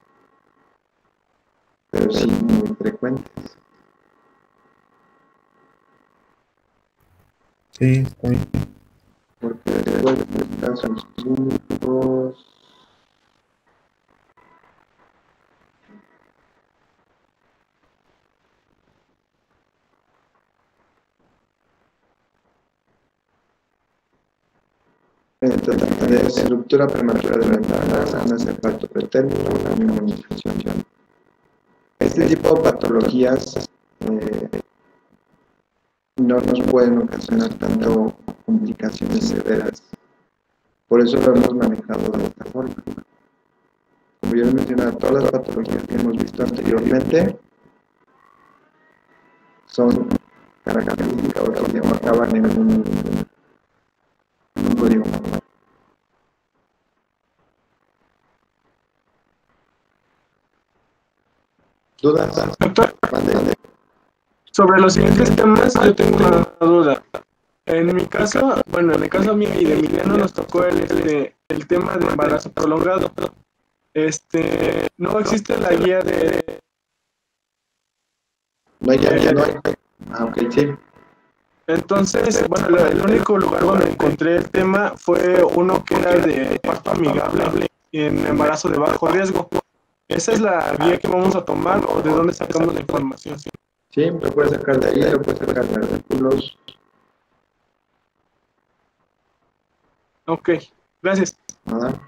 C: pero sí muy frecuentes.
G: Sí, está bien.
C: Porque después de los casos clínicos, de estructura prematura de ventanas, van a ser parto pretérmino, una inmunización. Este tipo de patologías no nos pueden ocasionar tanto complicaciones severas. Por eso lo hemos manejado de esta forma. Como yo les mencionaba, todas las patologías que hemos visto anteriormente son características o que acaban en un código. ¿Dudas?
H: Doctor,
C: Mande.
H: sobre los siguientes temas yo tengo una duda. En mi caso, bueno, en el caso mío y de Emiliano nos tocó el tema de embarazo prolongado. No existe la guía de...
C: No hay, ya no hay. Ah, ok, sí.
H: Entonces, bueno, el único lugar donde encontré el tema fue uno que era de parto amigable en embarazo de bajo riesgo. ¿Esa es la guía que vamos a tomar o de dónde sacamos la información?
C: Sí, lo puedes sacar de ahí, lo puedes sacar de artículos.
H: Ok, gracias.
C: Nada.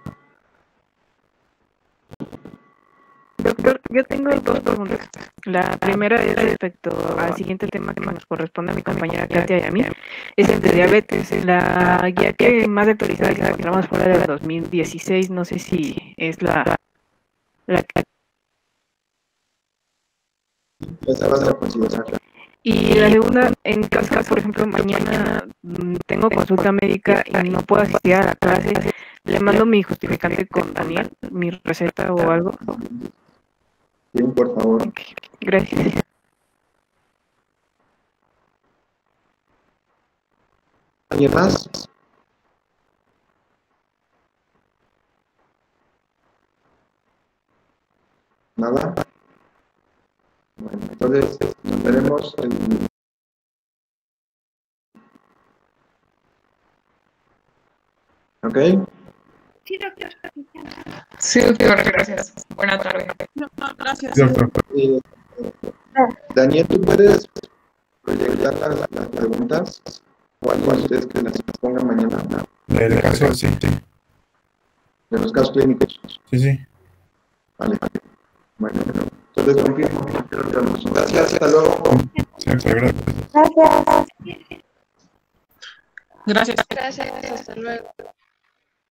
I: Doctor, yo tengo dos preguntas. La primera es respecto al siguiente tema que nos corresponde a mi compañera Katia y a mí, es el de diabetes. La guía que más actualizada que encontramos fuera de la 2016, no sé si es la que...
C: Esa vas a considerar.
I: Y la segunda, en caso, por ejemplo, mañana tengo consulta médica y no puedo asistir a la clase, le mando mi justificante con Daniel, mi receta o algo.
C: Sí, por favor.
I: Okay, gracias.
C: ¿Alguien más? ¿Nada? Bueno, entonces nos veremos el... ¿Ok?
F: Sí, doctor.
J: Sí, doctor, gracias. Buena tarde.
E: No, gracias.
G: Sí, doctor.
C: Daniel, ¿tú puedes proyectar las preguntas? ¿O alguno de ustedes que las pongan mañana?
G: El caso, sí.
C: De los casos clínicos.
G: Sí, sí.
C: Vale. Bueno, entonces confirmo. Gracias, hasta luego.
G: Siempre, gracias.
F: Gracias.
E: Gracias.
D: Gracias, hasta luego.